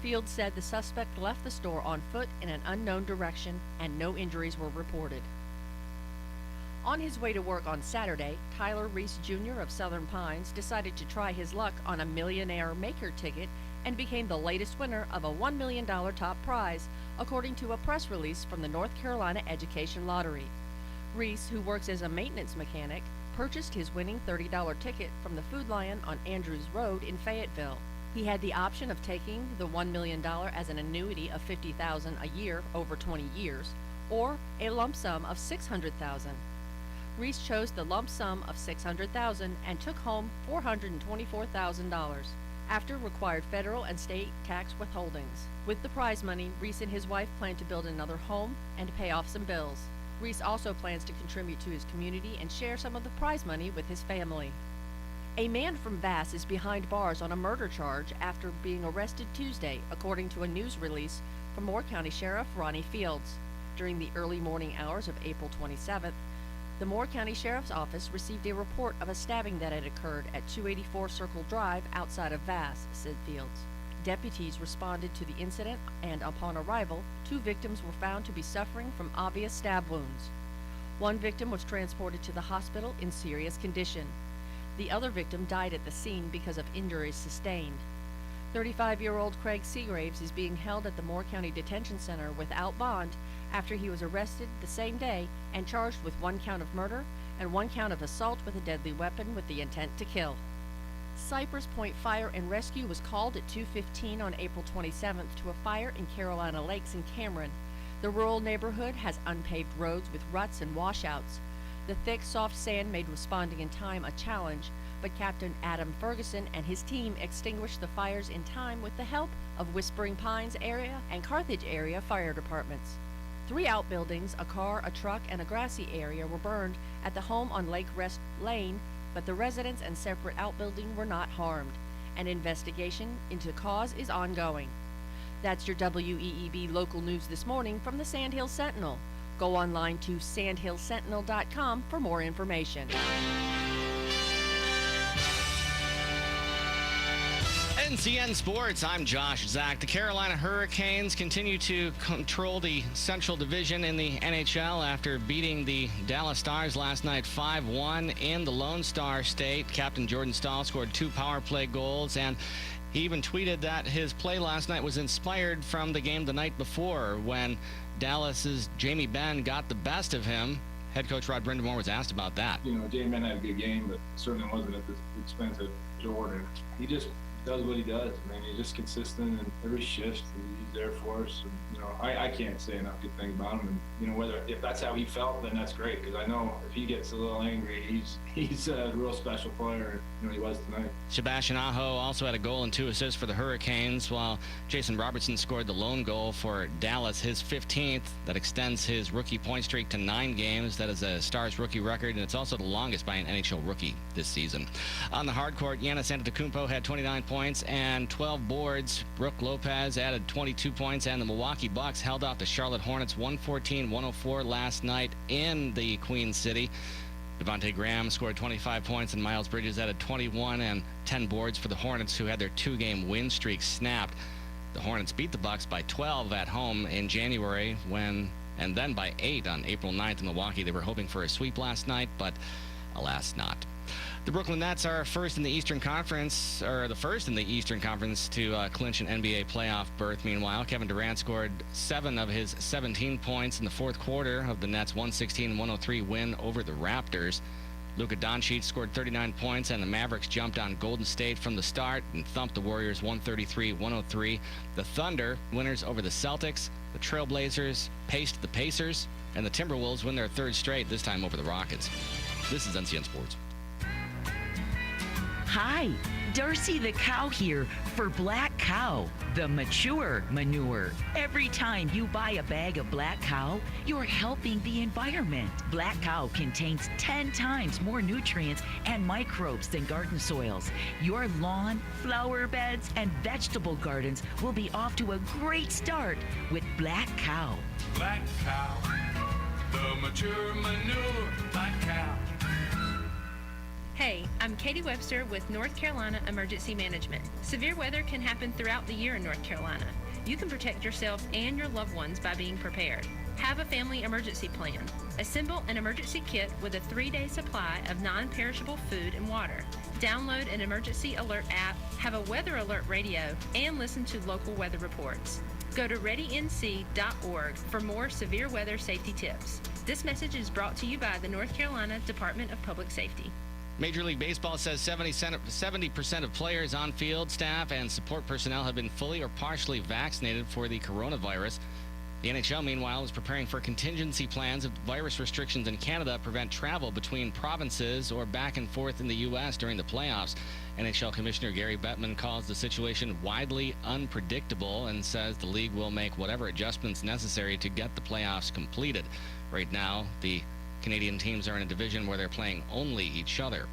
Fields said the suspect left the store on foot in an unknown direction and no injuries were reported. On his way to work on Saturday, Tyler Reese Jr. of Southern Pines decided to try his luck on a Millionaire Maker ticket and became the latest winner of a $1 million top prize, according to a press release from the North Carolina Education Lottery. Reese, who works as a maintenance mechanic, purchased his winning $30 ticket from the Food Lion on Andrews Road in Fayetteville. He had the option of taking the $1 million as an annuity of $50,000 a year over 20 years, or a lump sum of $600,000. Reese chose the lump sum of $600,000 and took home $424,000. after required federal and state tax withholdings. With the prize money, Reese and his wife plan to build another home and to pay off some bills. Reese also plans to contribute to his community and share some of the prize money with his family. A man from Vass is behind bars on a murder charge after being arrested Tuesday, according to a news release from Moore County Sheriff Ronnie Fields. During the early morning hours of April 27th, the Moore County Sheriff's Office received a report of a stabbing that had occurred at 284 Circle Drive outside of Vass, said Fields. Deputies responded to the incident, and upon arrival, 2 victims were found to be suffering from obvious stab wounds. One victim was transported to the hospital in serious condition. The other victim died at the scene because of injuries sustained. 35-year-old Craig Seagraves is being held at the Moore County Detention Center without bond after he was arrested the same day and charged with 1 count of murder and 1 count of assault with a deadly weapon with the intent to kill. Cypress Point Fire and Rescue was called at 2:15 on April 27th to a fire in Carolina Lakes in Cameron. The rural neighborhood has unpaved roads with ruts and washouts. The thick, soft sand made responding in time a challenge, but Captain Adam Ferguson and his team extinguished the fires in time with the help of Whispering Pines area and Carthage area fire departments. 3 outbuildings, a car, a truck, and a grassy area were burned at the home on Lake Rest Lane, but the residents and separate outbuilding were not harmed. An investigation into cause is ongoing. That's your WEEB local news this morning from the Sandhill Sentinel. Go online to sandhillsentinel.com for more information. NCN Sports, I'm Josh Zach. The Carolina Hurricanes continue to control the Central Division in the NHL after beating the Dallas Stars last night 5-1 in the Lone Star State. Captain Jordan Stahl scored 2 power play goals, and he even tweeted that his play last night was inspired from the game the night before when Dallas's Jamie Benn got the best of him. Head coach Rod Brindamore was asked about that. You know, Jamie Benn had a good game, but certainly wasn't at the expense of Jordan. He just does what he does. I mean, he's just consistent, and every shift he's there for us. And, you know, I can't say enough good things about him. And you know, if that's how he felt, then that's great, because I know if he gets a little angry, he's a real special player. And, you know, he was tonight. Sebastian Aho also had a goal and 2 assists for the Hurricanes, while Jason Robertson scored the lone goal for Dallas, his 15th. That extends his rookie point streak to 9 games. That is a Stars rookie record, and it's also the longest by an NHL rookie this season. On the hard court, Giannis Antetokounmpo had 29 points and 12 boards. Brooke Lopez added 22 points, and the Milwaukee Bucks held off the Charlotte Hornets 114-104 last night in the Queen City. Devontae Graham scored 25 points, and Miles Bridges added 21 and 10 boards for the Hornets, who had their 2-game win streak snapped. The Hornets beat the Bucks by 12 at home in January, and then by 8 on April 9th in Milwaukee. They were hoping for a sweep last night, but alas not. The Brooklyn Nets are first in the Eastern Conference, or the first in the Eastern Conference to clinch an NBA playoff berth. Meanwhile, Kevin Durant scored 7 of his 17 points in the fourth quarter of the Nets' 116-103 win over the Raptors. Luka Doncic scored 39 points, and the Mavericks jumped on Golden State from the start and thumped the Warriors 133-103. The Thunder, winners over the Celtics. The Trailblazers paced the Pacers, and the Timberwolves win their 3rd straight, this time over the Rockets. This is NCN Sports. Hi, Darcy the Cow here for Black Cow, the mature manure. Every time you buy a bag of Black Cow, you're helping the environment. Black Cow contains 10 times more nutrients and microbes than garden soils. Your lawn, flower beds, and vegetable gardens will be off to a great start with Black Cow. Black Cow, the mature manure. Black Cow. Hey, I'm Katie Webster with North Carolina Emergency Management. Severe weather can happen throughout the year in North Carolina. You can protect yourself and your loved ones by being prepared. Have a family emergency plan. Assemble an emergency kit with a 3-day supply of non-perishable food and water. Download an emergency alert app, have a weather alert radio, and listen to local weather reports. Go to readync.org for more severe weather safety tips. This message is brought to you by the North Carolina Department of Public Safety. Major League Baseball says 70% of players, on-field staff, and support personnel have been fully or partially vaccinated for the coronavirus. The NHL, meanwhile, is preparing for contingency plans if virus restrictions in Canada prevent travel between provinces or back and forth in the U.S. during the playoffs. NHL Commissioner Gary Bettman calls the situation widely unpredictable and says the league will make whatever adjustments necessary to get the playoffs completed. Right now, the Canadian teams are in a division where they're playing only each other.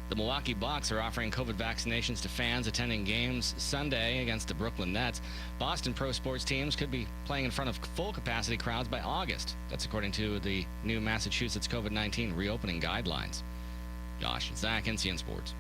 The Milwaukee Bucks are offering COVID vaccinations to fans attending games Sunday against the Brooklyn Nets. Boston pro sports teams could be playing in front of full capacity crowds by August. That's according to the new Massachusetts COVID-19 reopening guidelines. Josh, Zach, NCN Sports.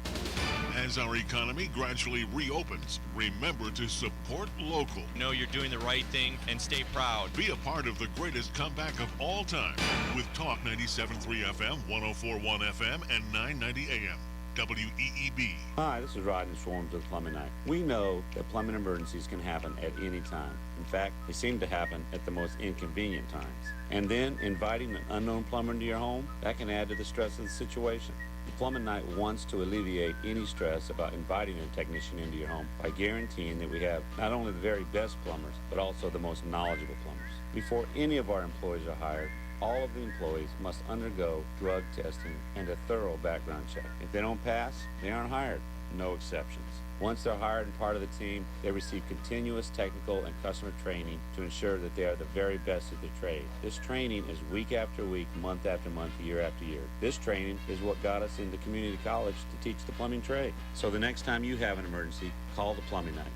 As our economy gradually reopens, remember to support local. Know you're doing the right thing and stay proud. Be a part of the greatest comeback of all time with Talk 97.3 FM, 104.1 FM, and 990 AM. WEEB. Hi, this is Rodney Swarms with Plumbing Night. We know that plumbing emergencies can happen at any time. In fact, they seem to happen at the most inconvenient times. And then inviting an unknown plumber into your home, that can add to the stress of the situation. Plumbing Night wants to alleviate any stress about inviting a technician into your home by guaranteeing that we have not only the very best plumbers, but also the most knowledgeable plumbers. Before any of our employees are hired, all of the employees must undergo drug testing and a thorough background check. If they don't pass, they aren't hired. No exceptions. Once they're hired and part of the team, they receive continuous technical and customer training to ensure that they are the very best at their trade. This training is week after week, month after month, year after year. This training is what got us into community college to teach the plumbing trade. So the next time you have an emergency, call the Plumbing Night.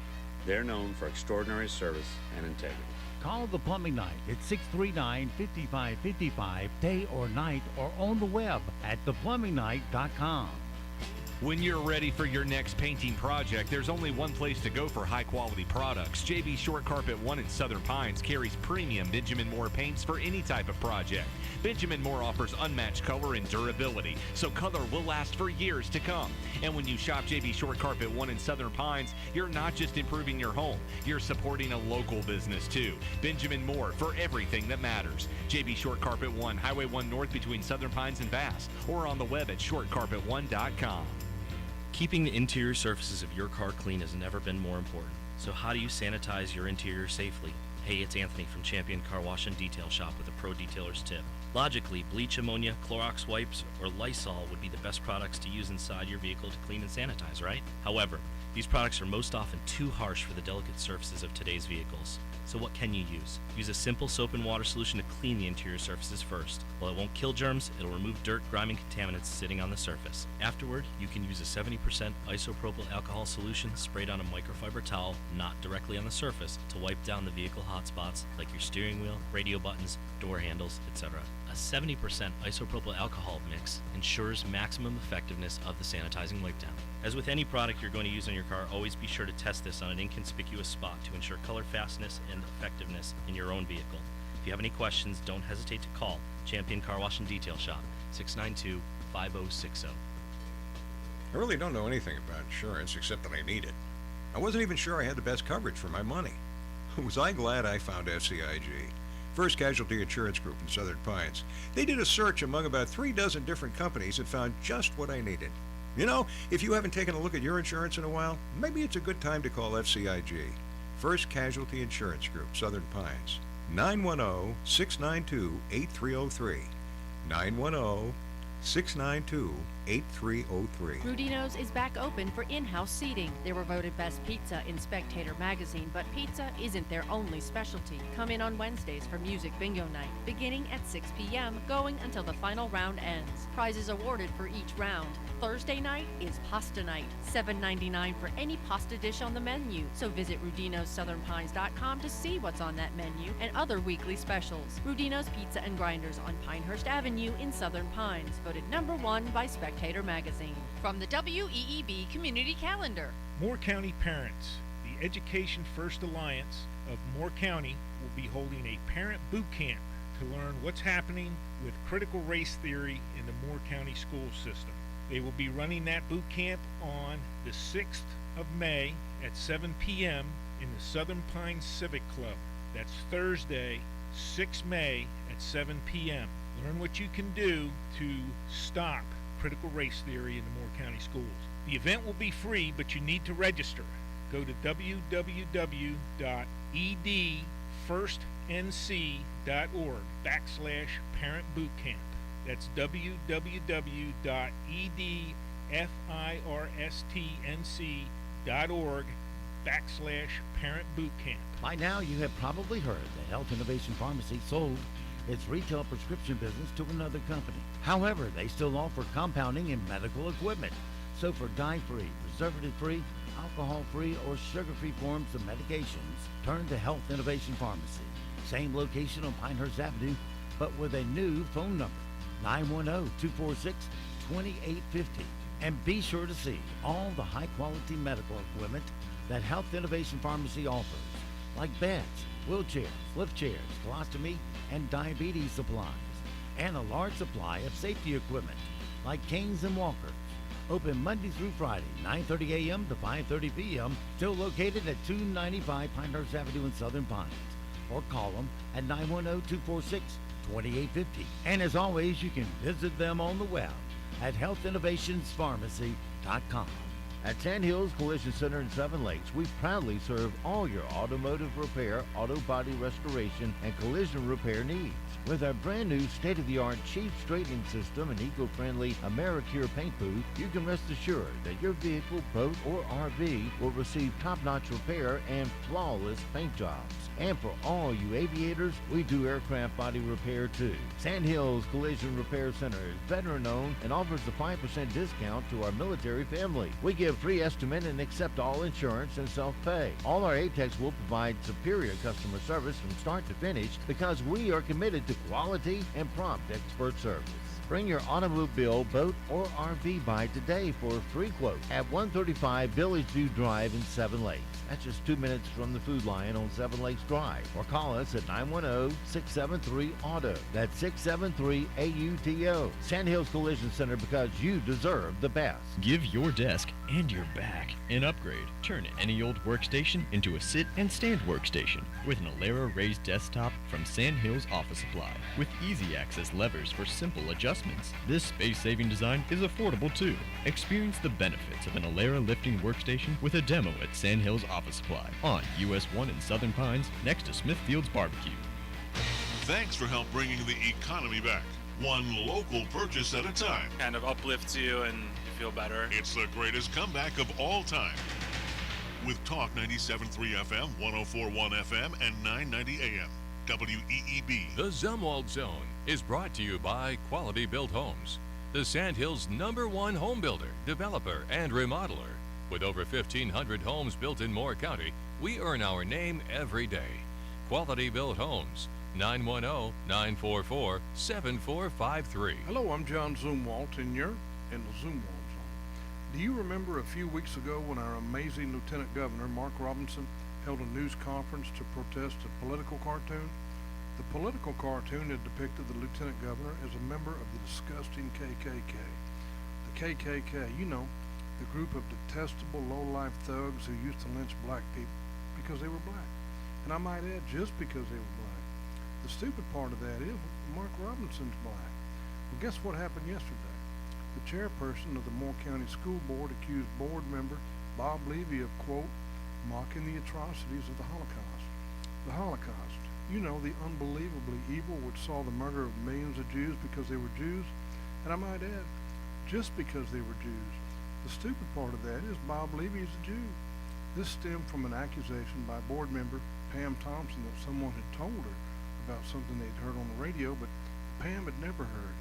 They're known for extraordinary service and integrity. Call the Plumbing Night at 639-5555, day or night, or on the web at theplumbingnight.com. When you're ready for your next painting project, there's only one place to go for high-quality products. JB Short Carpet 1 in Southern Pines carries premium Benjamin Moore paints for any type of project. Benjamin Moore offers unmatched color and durability, so color will last for years to come. And when you shop JB Short Carpet 1 in Southern Pines, you're not just improving your home, you're supporting a local business too. Benjamin Moore, for everything that matters. JB Short Carpet 1, Highway 1 North between Southern Pines and Bass, or on the web at shortcarpet1.com. Keeping the interior surfaces of your car clean has never been more important. So how do you sanitize your interior safely? Hey, it's Anthony from Champion Car Wash and Detail Shop with a pro detailer's tip. Logically, bleach, ammonia, Clorox wipes, or Lysol would be the best products to use inside your vehicle to clean and sanitize, right? However, these products are most often too harsh for the delicate surfaces of today's vehicles. So what can you use? Use a simple soap and water solution to clean the interior surfaces first. While it won't kill germs, it'll remove dirt, grime, and contaminants sitting on the surface. Afterward, you can use a 70% isopropyl alcohol solution sprayed on a microfiber towel, not directly on the surface, to wipe down the vehicle hot spots like your steering wheel, radio buttons, door handles, etc. A 70% isopropyl alcohol mix ensures maximum effectiveness of the sanitizing wipe down. As with any product you're going to use on your car, always be sure to test this on an inconspicuous spot to ensure color fastness and effectiveness in your own vehicle. If you have any questions, don't hesitate to call Champion Car Wash and Detail Shop, 692-5060. I really don't know anything about insurance except that I need it. I wasn't even sure I had the best coverage for my money. Was I glad I found FCIG? First Casualty Insurance Group in Southern Pines. They did a search among about 36 different companies and found just what I needed. You know, if you haven't taken a look at your insurance in a while, maybe it's a good time to call FCIG. First Casualty Insurance Group, Southern Pines. 910-692-8303. 910-692-8303. Rudino's is back open for in-house seating. They were voted best pizza in Spectator magazine, but pizza isn't their only specialty. Come in on Wednesdays for music bingo night, beginning at 6 p.m., going until the final round ends. Prizes awarded for each round. Thursday night is pasta night, $7.99 for any pasta dish on the menu. So visit Rudino'sSouthernPines.com to see what's on that menu and other weekly specials. Rudino's Pizza and Grinders on Pinehurst Avenue in Southern Pines, voted #1 by Spectator magazine. From the WEEB Community Calendar. Moore County parents, the Education First Alliance of Moore County will be holding a parent boot camp to learn what's happening with critical race theory in the Moore County school system. They will be running that boot camp on the 6th of May at 7 p.m. in the Southern Pines Civic Club. That's Thursday, 6 May at 7 p.m. Learn what you can do to stop critical race theory in the Moore County schools. The event will be free, but you need to register. Go to www.ed firstnc.org/parent boot camp. That's www.edfirstnc.org/parent boot camp. By now, you have probably heard that Health Innovation Pharmacy sold its retail prescription business to another company. However, they still offer compounding and medical equipment. So for dye-free, preservative-free, alcohol-free, or sugar-free forms of medications, turn to Health Innovation Pharmacy. Same location on Pinehurst Avenue, but with a new phone number, 910-246-2850. And be sure to see all the high-quality medical equipment that Health Innovation Pharmacy offers, like beds, wheelchairs, lift chairs, colostomy, and diabetes supplies, and a large supply of safety equipment, like canes and walkers. Open Monday through Friday, 9:30 a.m. to 5:30 p.m., still located at 295 Pinehurst Avenue in Southern Pines. Or call them at 910-246-2850. And as always, you can visit them on the web at healthinnovationspharmacy.com. At Sandhills Collision Center in Seven Lakes, we proudly serve all your automotive repair, auto body restoration, and collision repair needs. With our brand new state-of-the-art cheap straightening system and eco-friendly AmeriCure paint booth, you can rest assured that your vehicle, boat, or RV will receive top-notch repair and flawless paint jobs. And for all you aviators, we do aircraft body repair too. Sandhills Collision Repair Center is veteran-owned and offers a 5% discount to our military family. We give free estimate and accept all insurance and self-pay. All our ATECs will provide superior customer service from start to finish because we are committed to quality and prompt expert service. Bring your automobile, boat, or RV by today for a free quote at 135 Village View Drive in Seven Lakes. That's just 2 minutes from the Food Lion on Seven Lakes Drive. Or call us at 910-673-AUTO. That's 673-AUTO. Sandhills Collision Center, because you deserve the best. Give your desk and your back an upgrade. Turn any old workstation into a sit and stand workstation with an Alera raised desktop from Sandhills Office Supply. With easy access levers for simple adjustments, this space-saving design is affordable too. Experience the benefits of an Alera lifting workstation with a demo at Sandhills Office Supply on US 1 in Southern Pines next to Smithfield's Barbecue. Thanks for help bringing the economy back, one local purchase at a time. Kind of uplifts you and you feel better. It's the greatest comeback of all time. With Talk 97.3 FM, 104.1 FM, and 990 AM. WEEB. The Zumwalt Zone is brought to you by Quality Built Homes, the Sandhills' #1 home builder, developer, and remodeler. With over 1,500 homes built in Moore County, we earn our name every day. Quality Built Homes, 910-944-7453. Hello, I'm John Zumwalt, and you're in the Zumwalt Zone. Do you remember a few weeks ago when our amazing Lieutenant Governor, Mark Robinson, held a news conference to protest a political cartoon? The political cartoon had depicted the Lieutenant Governor as a member of the disgusting KKK. The KKK, you know, the group of detestable low-life thugs who used to lynch black people because they were black. And I might add, just because they were black. The stupid part of that is Mark Robinson's black. Well, guess what happened yesterday? The chairperson of the Moore County School Board accused board member Bob Levy of, quote, mocking the atrocities of the Holocaust. The Holocaust, you know, the unbelievably evil which saw the murder of millions of Jews because they were Jews. And I might add, just because they were Jews. The stupid part of that is Bob Levy is a Jew. This stemmed from an accusation by board member Pam Thompson that someone had told her about something they'd heard on the radio, but Pam had never heard.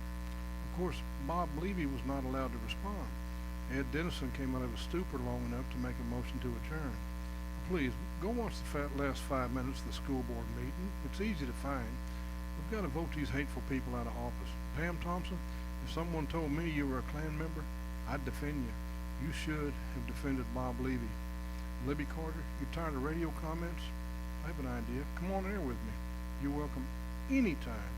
Of course, Bob Levy was not allowed to respond. Ed Dennison came out of his stupor long enough to make a motion to adjourn. Please, go watch the last 5 minutes of the school board meeting. It's easy to find. We've got to vote these hateful people out of office. Pam Thompson, if someone told me you were a Klan member, I'd defend you. You should have defended Bob Levy. Libby Carter, you tired of radio comments? I have an idea. Come on air with me. You're welcome anytime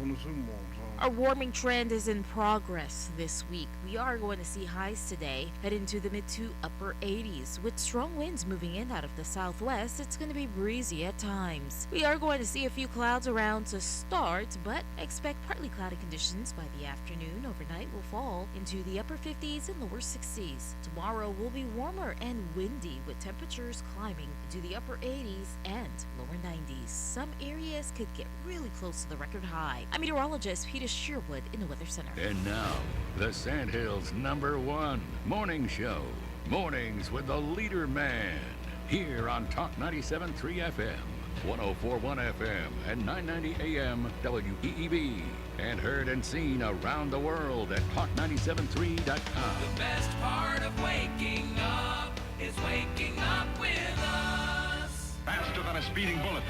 on the Zoom Wall Zone. Our warming trend is in progress this week. We are going to see highs today head into the mid to upper 80s. With strong winds moving in out of the southwest, it's going to be breezy at times. We are going to see a few clouds around to start, but expect partly cloudy conditions by the afternoon. Overnight will fall into the upper 50s and lower 60s. Tomorrow will be warmer and windy, with temperatures climbing into the upper 80s and lower 90s. Some areas could get really close to the record high. I'm meteorologist Peter Sherwood in the Weather Center. And now, the Sandhills' #1 morning show. Mornings with the LeaderMan. Here on Talk 97.3 FM, 104.1 FM, and 990 AM WEEB. And heard and seen around the world at talk973.com. The best part of waking up is waking up with us. Faster than a speeding bullet.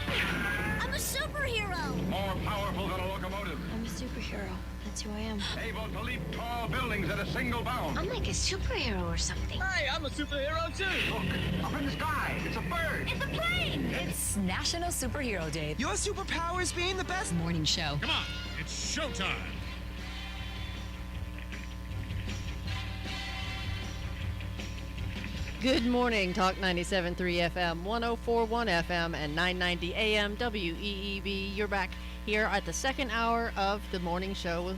I'm a superhero. More powerful than a locomotive. I'm a superhero. That's who I am. Able to leap tall buildings at a single bound. I'm like a superhero or something. Hey, I'm a superhero too. Look, up in the sky. It's a bird. It's a plane. It's National Superhero Day. Your superpower is being the best Morning show. Come on, it's showtime. Good morning, Talk 97.3 FM, 104.1 FM, and 990 AM WEEB. You're back here at the second hour of the morning show.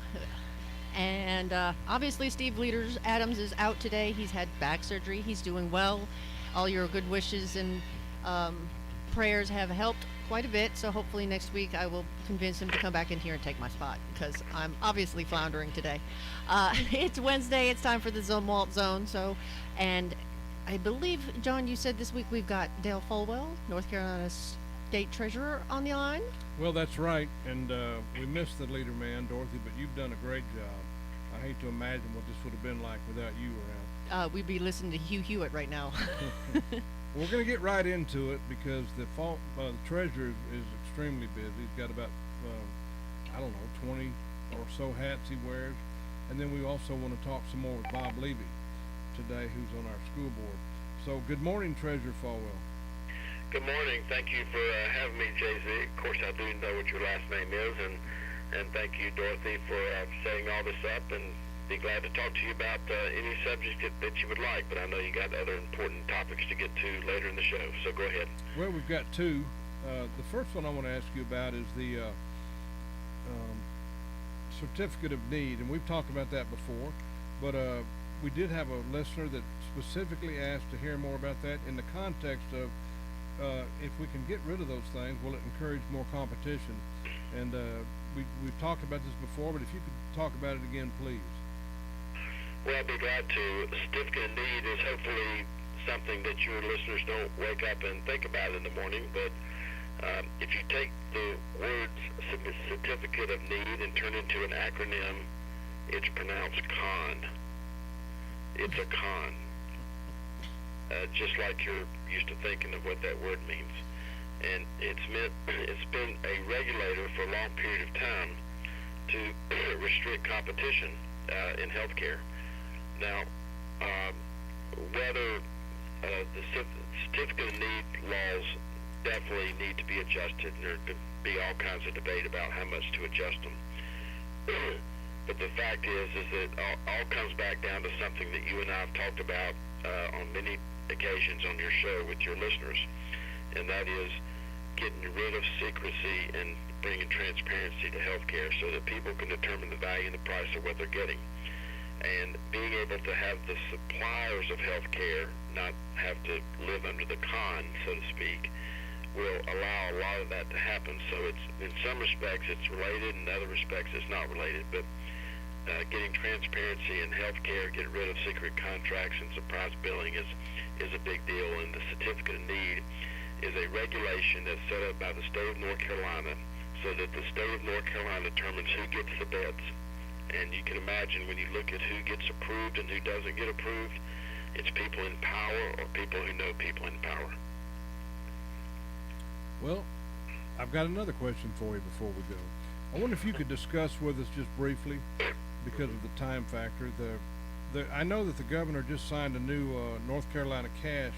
And obviously, Steve Adams is out today. He's had back surgery. He's doing well. All your good wishes and prayers have helped quite a bit. So hopefully next week I will convince him to come back in here and take my spot, because I'm obviously floundering today. It's Wednesday. It's time for the Zumwalt Zone. And I believe, John, you said this week we've got Dale Folwell, North Carolina State Treasurer, on the line. Well, that's right, and we missed the leader man, Dorothy, but you've done a great job. I hate to imagine what this would have been like without you around. We'd be listening to Hugh Hewitt right now. We're going to get right into it, because the treasurer is extremely busy. He's got about, 20 or so hats he wears. And then we also want to talk some more with Bob Levy today, who's on our school board. So good morning, Treasurer Falwell. Good morning. Thank you for having me, Jay-Z. Of course, I do know what your last name is, and thank you, Dorothy, for setting all this up, and be glad to talk to you about any subject that you would like, but I know you got other important topics to get to later in the show, so go ahead. Well, we've got two. The first one I want to ask you about is the certificate of need, and we've talked about that before, but we did have a listener that specifically asked to hear more about that in the context of if we can get rid of those things, will it encourage more competition? And we've talked about this before, but if you could talk about it again, please. Well, I'd be glad to. The certificate of need is hopefully something that your listeners don't wake up and think about in the morning, but if you take the words certificate of need and turn it into an acronym, it's pronounced CON. It's a con. Just like you're used to thinking of what that word means. And it's been a regulator for a long period of time to restrict competition in healthcare. Now, whether the certificate of need laws definitely need to be adjusted, and there could be all kinds of debate about how much to adjust them. But the fact is that all comes back down to something that you and I have talked about on many occasions on your show with your listeners, and that is getting rid of secrecy and bringing transparency to healthcare so that people can determine the value and the price of what they're getting. And being able to have the suppliers of healthcare not have to live under the con, so to speak, will allow a lot of that to happen. So it's, in some respects, it's related, in other respects, it's not related. But getting transparency in healthcare, getting rid of secret contracts and surprise billing is a big deal. And the certificate of need is a regulation that's set up by the state of North Carolina so that the state of North Carolina determines who gets the beds. And you can imagine when you look at who gets approved and who doesn't get approved, it's people in power or people who know people in power. Well, I've got another question for you before we go. I wonder if you could discuss with us just briefly, because of the time factor, I know that the governor just signed a new North Carolina cash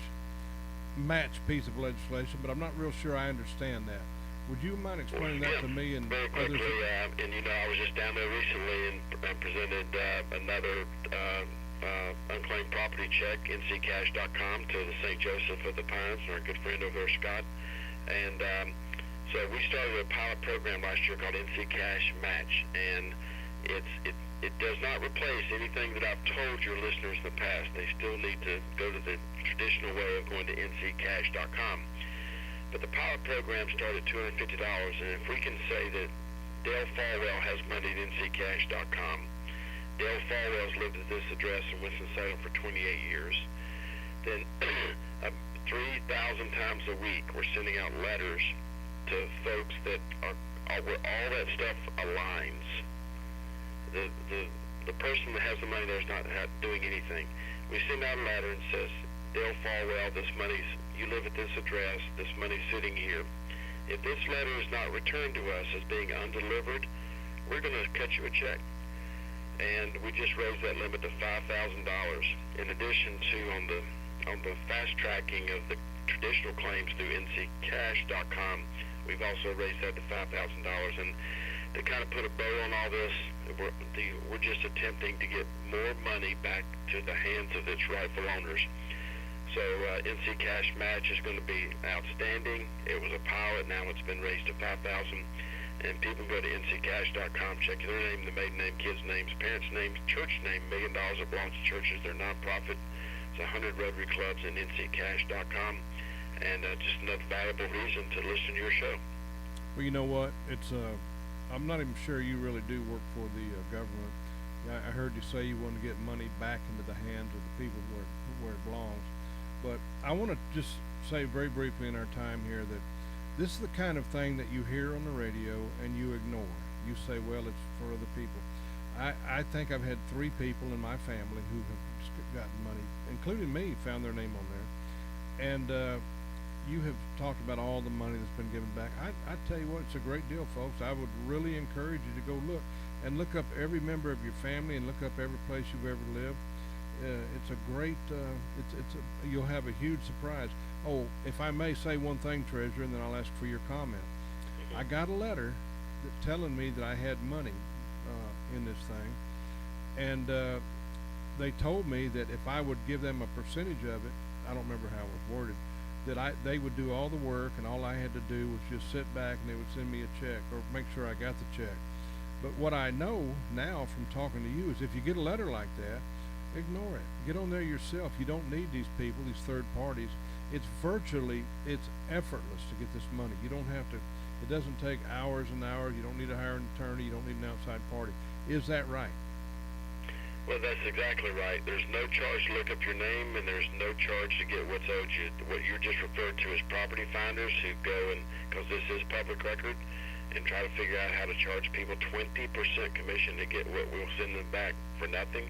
match piece of legislation, but I'm not real sure I understand that. Would you mind explaining that to me and very others? quickly? And I was just down there recently and presented another unclaimed property check, nccash.com, to the St. Joseph of the Pines, our good friend over there, Scott. And so we started a pilot program last year called NC Cash Match, and it does not replace anything that I've told your listeners in the past. They still need to go to the traditional way of going to nccash.com. But the pilot program started at $250, and if we can say that Dale Falwell has money at nccash.com, Dale Falwell's lived at this address in Winston-Salem for 28 years, then 3,000 times a week we're sending out letters to folks that are where all that stuff aligns. The person that has the money there is not doing anything. We send out a letter and says, Dale Falwell, this money's, you live at this address, this money's sitting here. If this letter is not returned to us as being undelivered, we're going to cut you a check. And we just raised that limit to $5,000. In addition to on the fast tracking of the traditional claims through nccash.com, we've also raised that to $5,000. And to kind of put a bow on all this, we're just attempting to get more money back to the hands of its rightful owners. So NC Cash Match is going to be outstanding. It was a pilot. Now it's been raised to $5,000. And people go to nccash.com, check their name, the maiden name, kids' names, parents' names, church name, $1 million that belongs to churches. They're nonprofit. It's 100 Rotary Clubs and nccash.com. And just another valuable reason to listen to your show. Well, you know what? It's I'm not even sure you really do work for the government. I heard you say you want to get money back into the hands of the people where it belongs. But I want to just say very briefly in our time here that this is the kind of thing that you hear on the radio and you ignore. You say, well, it's for other people. I think I've had 3 people in my family who have gotten money, including me, found their name on there. And you have talked about all the money that's been given back. I tell you what, it's a great deal, folks. I would really encourage you to go look up every member of your family and look up every place you've ever lived. It's a great, you'll have a huge surprise. Oh, if I may say one thing, Treasurer, and then I'll ask for your comment. I got a letter telling me that I had money in this thing, and they told me that if I would give them a percentage of it, I don't remember how it was worded, that they would do all the work and all I had to do was just sit back and they would send me a check or make sure I got the check. But what I know now from talking to you is if you get a letter like that, ignore it. Get on there yourself. You don't need these people, these third parties. It's effortless to get this money. You don't have to, it doesn't take hours and hours. You don't need to hire an attorney. You don't need an outside party. Is that right? Well, that's exactly right. There's no charge to look up your name, and there's no charge to get what's owed you. What you're just referred to as property finders who go and, because this is public record, and try to figure out how to charge people 20% commission to get what we'll send them back for nothing.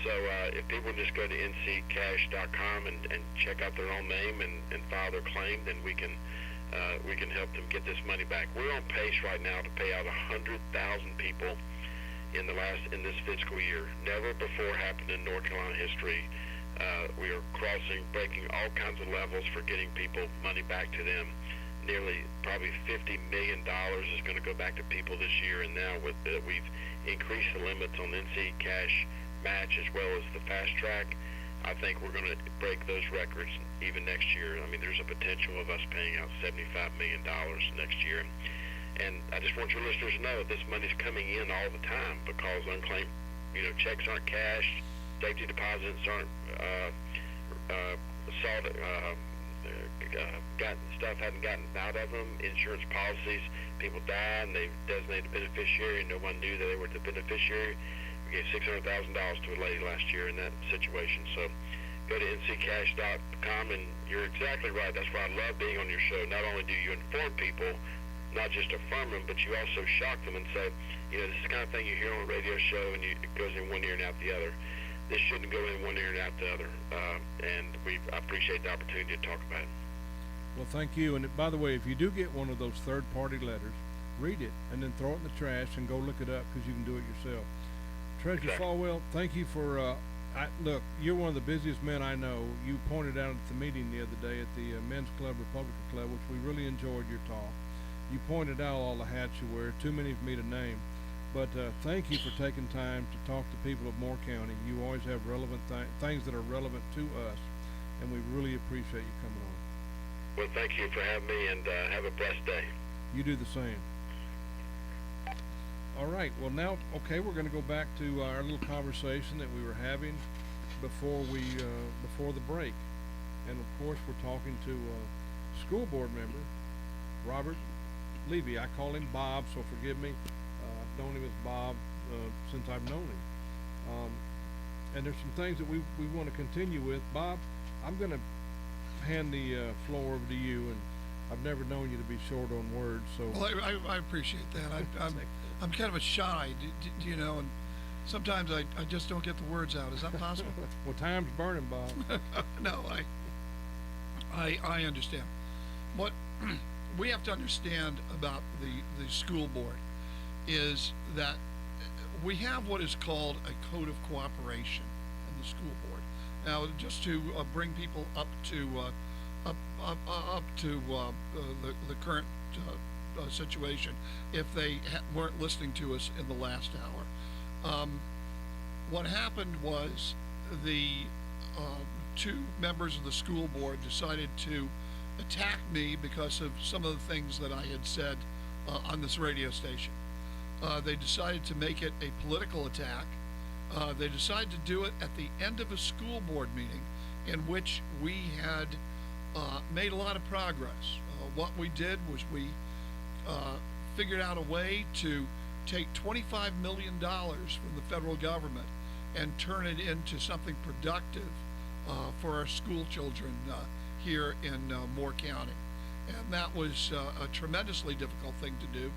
So if people just go to nccash.com and check out their own name and file their claim, then we can help them get this money back. We're on pace right now to pay out 100,000 people in this fiscal year. Never before happened in North Carolina history. We are breaking all kinds of levels for getting people money back to them. Nearly probably $50 million is going to go back to people this year, and now we've increased the limits on NC Cash Match as well as the fast track. I think we're going to break those records even next year. I mean, there's a potential of us paying out $75 million next year. And I just want your listeners to know this money's coming in all the time because unclaimed, checks aren't cashed, safety deposits aren't hadn't gotten out of them. Insurance policies, people die and they've designated a beneficiary and no one knew that they were the beneficiary. We gave $600,000 to a lady last year in that situation. So go to nccash.com, and you're exactly right. That's why I love being on your show. Not only do you inform people, not just affirm them, but you also shock them and say, this is the kind of thing you hear on a radio show and it goes in one ear and out the other. This shouldn't go in one ear and out the other. And I appreciate the opportunity to talk about it. Well, thank you. And by the way, if you do get one of those third-party letters, read it and then throw it in the trash and go look it up because you can do it yourself. Treasurer Falwell, thank you for, look, you're one of the busiest men I know. You pointed out at the meeting the other day at the Men's Club, Republican Club, which we really enjoyed your talk. You pointed out all the hats you wear, too many for me to name. But thank you for taking time to talk to people of Moore County. You always have relevant things that are relevant to us, and we really appreciate you coming on. Well, thank you for having me, and have a blessed day. You do the same. All right. Well, now, okay, we're going to go back to our little conversation that we were having before the break, and of course, we're talking to school board member Robert Levy. I call him Bob, so forgive me. I've known him as Bob since I've known him. And there's some things that we want to continue with. Bob, I'm going to hand the floor over to you, and I've never known you to be short on words. So well, I appreciate that. I'm kind of a shy, you know, and sometimes I just don't get the words out. Is that possible? Well, time's burning, Bob. No, I understand. What we have to understand about the school board is that we have what is called a code of cooperation in the school board. Now, just to bring people up to the current situation, if they weren't listening to us in the last hour, what happened was the two members of the school board decided to attack me because of some of the things that I had said on this radio station. They decided to make it a political attack. They decided to do it at the end of a school board meeting in which we had made a lot of progress. What we did was we figured out a way to take $25 million from the federal government and turn it into something productive for our school children here in Moore County. And that was a tremendously difficult thing to do.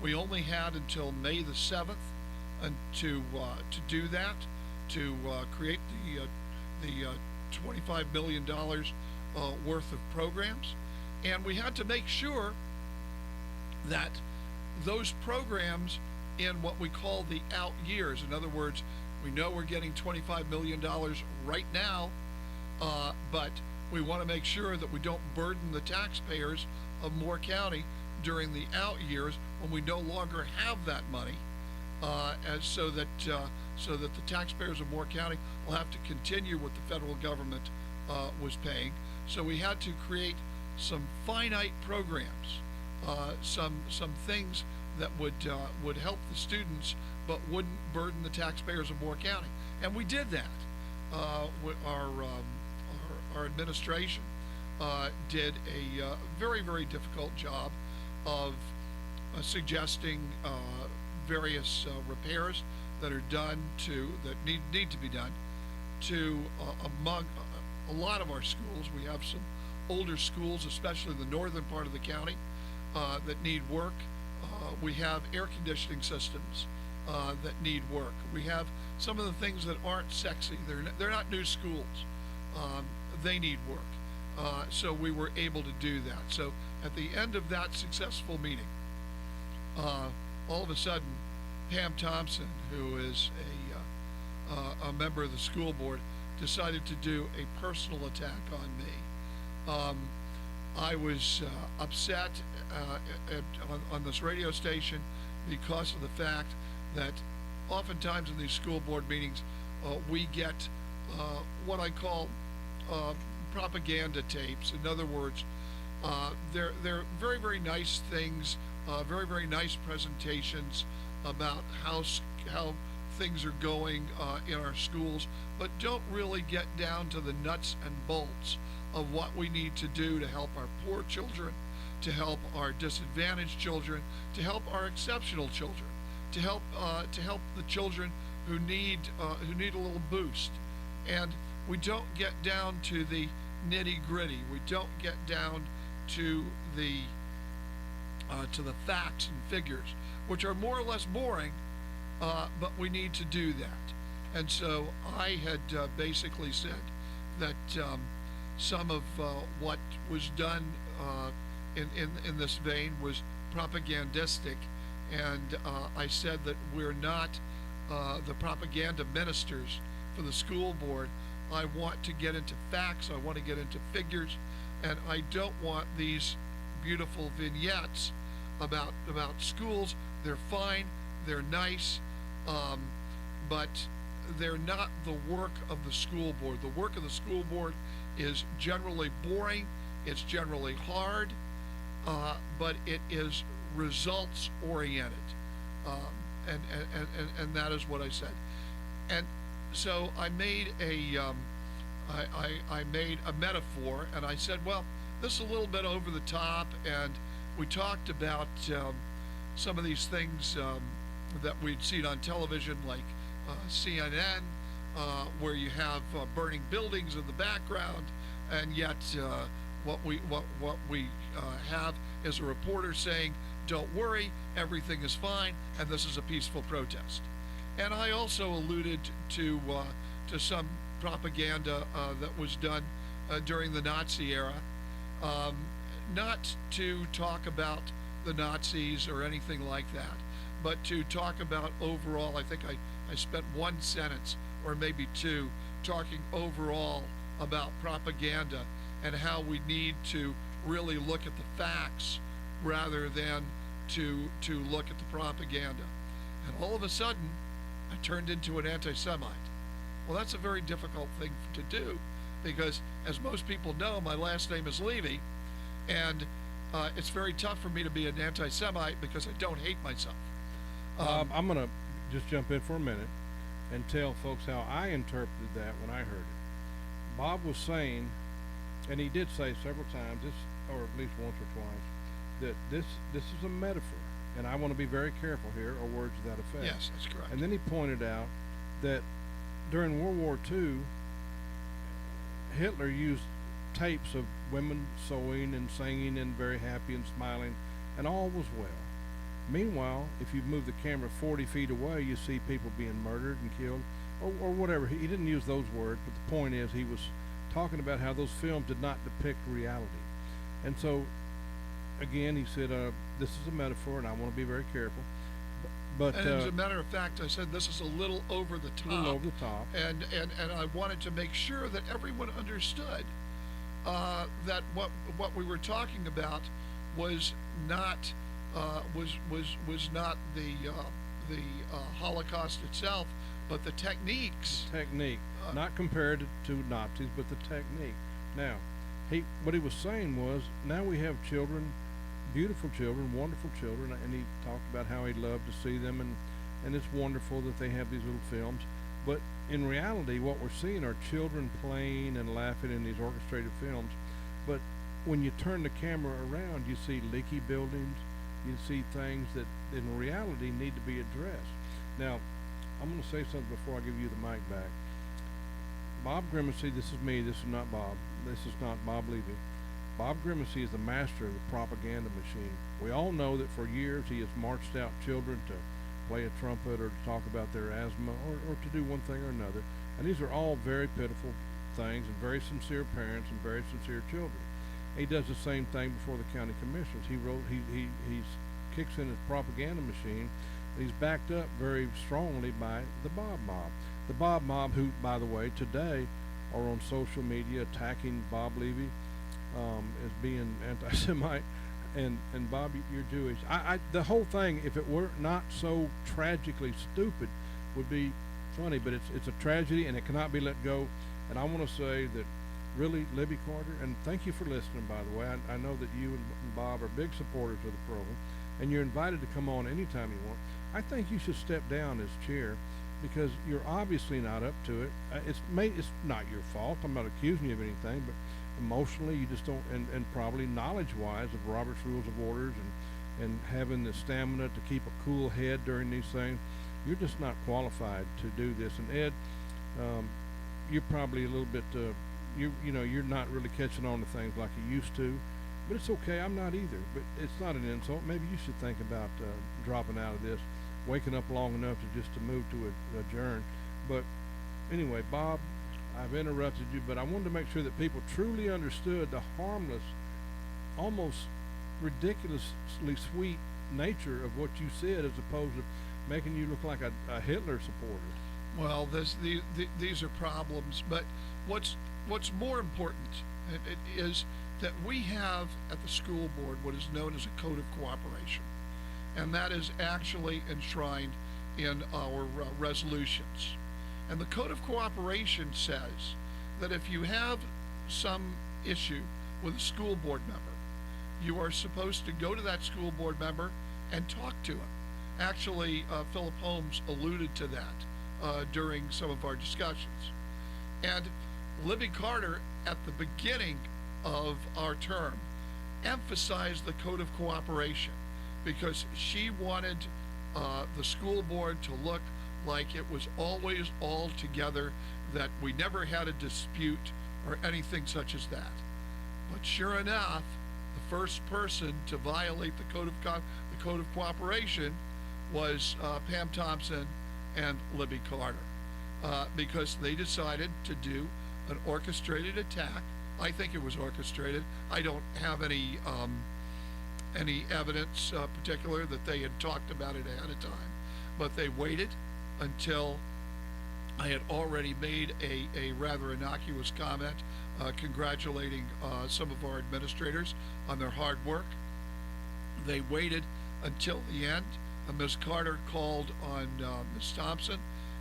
We only had until May the 7th to do that, to create the $25 million worth of programs. And we had to make sure that those programs in what we call the out years, in other words, we know we're getting $25 million right now, but we want to make sure that we don't burden the taxpayers of Moore County during the out years when we no longer have that money, and so that the taxpayers of Moore County will have to continue what the federal government was paying. So we had to create some finite programs, some things that would help the students but wouldn't burden the taxpayers of Moore County, and we did that. Our administration did a very, very difficult job of suggesting various repairs that are done that need to be done to among a lot of our schools. We have some older schools, especially in the northern part of the county, that need work. We have air conditioning systems that need work. We have some of the things that aren't sexy. They're not new schools. They need work. So we were able to do that. So at the end of that successful meeting, all of a sudden, Pam Thompson, who is a member of the school board, decided to do a personal attack on me. I was upset on this radio station because of the fact that oftentimes in these school board meetings we get what I call propaganda tapes. In other words, they're very, very nice things, very, very nice presentations about how things are going in our schools, but don't really get down to the nuts and bolts of what we need to do to help our poor children, to help our disadvantaged children, to help our exceptional children, to help the children who need a little boost. And we don't get down to the nitty-gritty. We don't get down to the facts and figures, which are more or less boring, but we need to do that. And so I had basically said that some of what was done in this vein was propagandistic, and I said that we're not the propaganda ministers for the school board. I want to get into facts, I want to get into figures, and I don't want these beautiful vignettes about schools. They're fine, they're nice, but they're not the work of the school board. The work of the school board is generally boring, it's generally hard, but it is results oriented. And that is what I said. And so I made I made a metaphor, and I said, well, this is a little bit over the top, and we talked about some of these things that we'd seen on television, like CNN, where you have burning buildings in the background, and yet what we have is a reporter saying, "Don't worry, everything is fine, and this is a peaceful protest." And I also alluded to some propaganda that was done during the Nazi era, not to talk about the Nazis or anything like that, but to talk about overall. I think I spent one sentence or maybe two talking overall about propaganda and how we need to really look at the facts rather than to look at the propaganda. And all of a sudden, I turned into an anti-Semite. Well, that's a very difficult thing to do, because as most people know, my last name is Levy, and it's very tough for me to be an anti-Semite because I don't hate myself. I'm going to just jump in for a minute and tell folks how I interpreted that when I heard it. Bob was saying, and he did say several times, or at least once or twice, that this is a metaphor, and I want to be very careful here, or words to that effect. Yes, that's correct. And then he pointed out that during World War II, Hitler used tapes of women sewing and singing and very happy and smiling, and all was well. Meanwhile, if you move the camera 40 feet away, you see people being murdered and killed, or whatever. He didn't use those words, but the point is he was talking about how those films did not depict reality. And so, again, he said, this is a metaphor, and I want to be very careful. But and as a matter of fact, I said this is a little over the top. A little over the top. And I wanted to make sure that everyone understood that what we were talking about was not was not the Holocaust itself, but the techniques. Technique, not compared to Nazis, but the technique. Now, what he was saying was, now we have children, beautiful children, wonderful children, and he talked about how he loved to see them, and it's wonderful that they have these little films. But in reality, what we're seeing are children playing and laughing in these orchestrated films. But when you turn the camera around, you see leaky buildings, you see things that in reality need to be addressed. Now, I'm going to say something before I give you the mic back. Bob Grimacy, this is me, this is not Bob. This is not Bob Levy. Bob Grimacy is the master of the propaganda machine. We all know that for years he has marched out children to play a trumpet or to talk about their asthma or to do one thing or another. And these are all very pitiful things, and very sincere parents and very sincere children. He does the same thing before the county commissioners. He kicks in his propaganda machine. He's backed up very strongly by the Bob Mob. The Bob Mob, who, by the way, today are on social media attacking Bob Levy as being anti-Semite, and Bob, you're Jewish. The whole thing, if it were not so tragically stupid, would be funny, but it's a tragedy and it cannot be let go. And I want to say that really, Libby Carter, and thank you for listening, by the way. I know that you and Bob are big supporters of the program, and you're invited to come on anytime you want. I think you should step down as chair, because you're obviously not up to it. It's not your fault. I'm not accusing you of anything, but emotionally you just don't, and probably knowledge-wise of Robert's Rules of Orders and having the stamina to keep a cool head during these things, you're just not qualified to do this. And Ed, you're probably a little bit, you're not really catching on to things like you used to, but it's okay. I'm not either, but it's not an insult. Maybe you should think about dropping out of this, waking up long enough to move to adjourn. But anyway, Bob, I've interrupted you, but I wanted to make sure that people truly understood the harmless, almost ridiculously sweet nature of what you said, as opposed to making you look like a Hitler supporter. Well, these are problems, but what's more important it is that we have at the school board what is known as a code of cooperation, and that is actually enshrined in our resolutions. And the code of cooperation says that if you have some issue with a school board member, you are supposed to go to that school board member and talk to him. Actually, Philip Holmes alluded to that during some of our discussions. And Libby Carter, at the beginning of our term, emphasized the code of cooperation because she wanted the school board to look like it was always all together, that we never had a dispute or anything such as that. But sure enough, the first person to violate the code of cooperation was Pam Thompson and Libby Carter, because they decided to do an orchestrated attack. I think it was orchestrated. I don't have any evidence particular that they had talked about it ahead of time, but they waited until I had already made a rather innocuous comment congratulating some of our administrators on their hard work. They waited until the end. Ms. Carter called on Ms. Thompson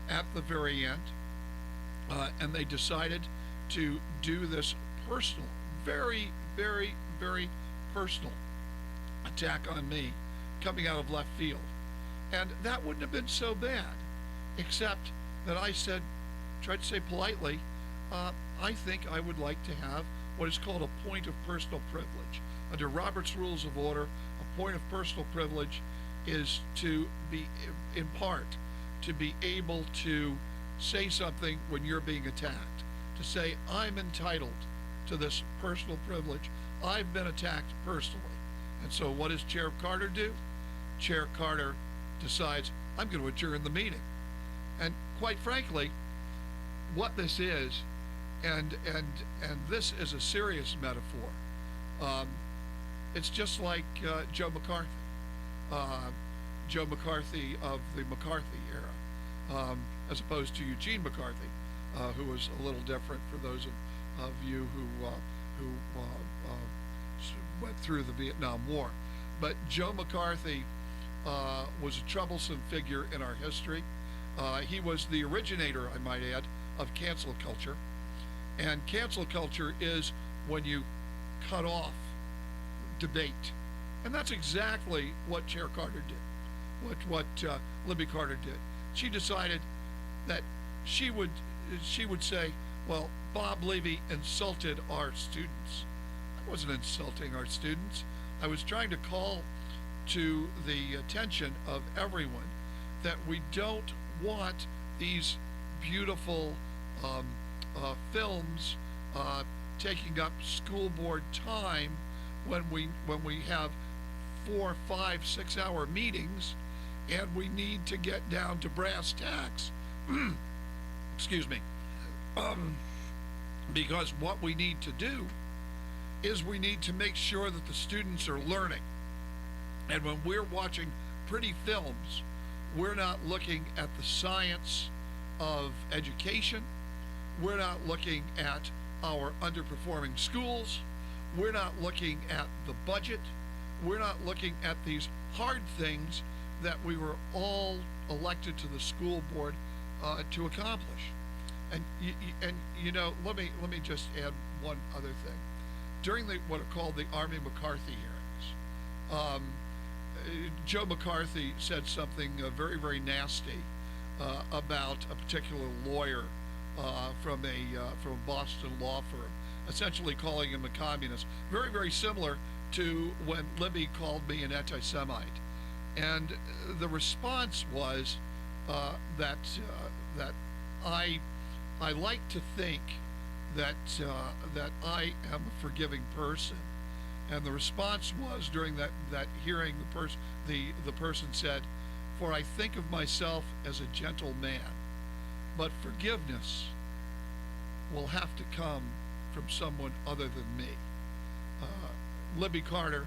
at the very end, and they decided to do this personal, very, very, very personal attack on me coming out of left field. And that wouldn't have been so bad, except that I tried to say politely, I think I would like to have what is called a point of personal privilege. Under Robert's Rules of Order, a point of personal privilege is to be, in part, to be able to say something when you're being attacked. To say, I'm entitled to this personal privilege. I've been attacked personally. And so what does Chair Carter do? Chair Carter decides, I'm going to adjourn the meeting. And quite frankly, what this is, and this is a serious metaphor. It's just like Joe McCarthy. Joe McCarthy of the McCarthy era, as opposed to Eugene McCarthy, who was a little different for those of you who went through the Vietnam War. But Joe McCarthy was a troublesome figure in our history. He was the originator, I might add, of cancel culture. And cancel culture is when you cut off debate. And that's exactly what Chair Carter did, what Libby Carter did. She decided that she would say, well, Bob Levy insulted our students. I wasn't insulting our students. I was trying to call to the attention of everyone that we don't want these beautiful films taking up school board time when we have 4, 5, 6 hour meetings, and we need to get down to brass tacks. Excuse me. Because what we need to do is we need to make sure that the students are learning. And when we're watching pretty films, we're not looking at the science of education. We're not looking at our underperforming schools. We're not looking at the budget. We're not looking at these hard things that we were all elected to the school board to accomplish. And let me just add one other thing. During what are called the Army McCarthy hearings, Joe McCarthy said something very, very nasty about a particular lawyer from a Boston law firm, essentially calling him a communist. Very, very similar to when Libby called me an anti-Semite. And the response was that I like to think that I am a forgiving person. And the response was, during that hearing, the person said, "For I think of myself as a gentle man, but forgiveness will have to come from someone other than me." Libby Carter,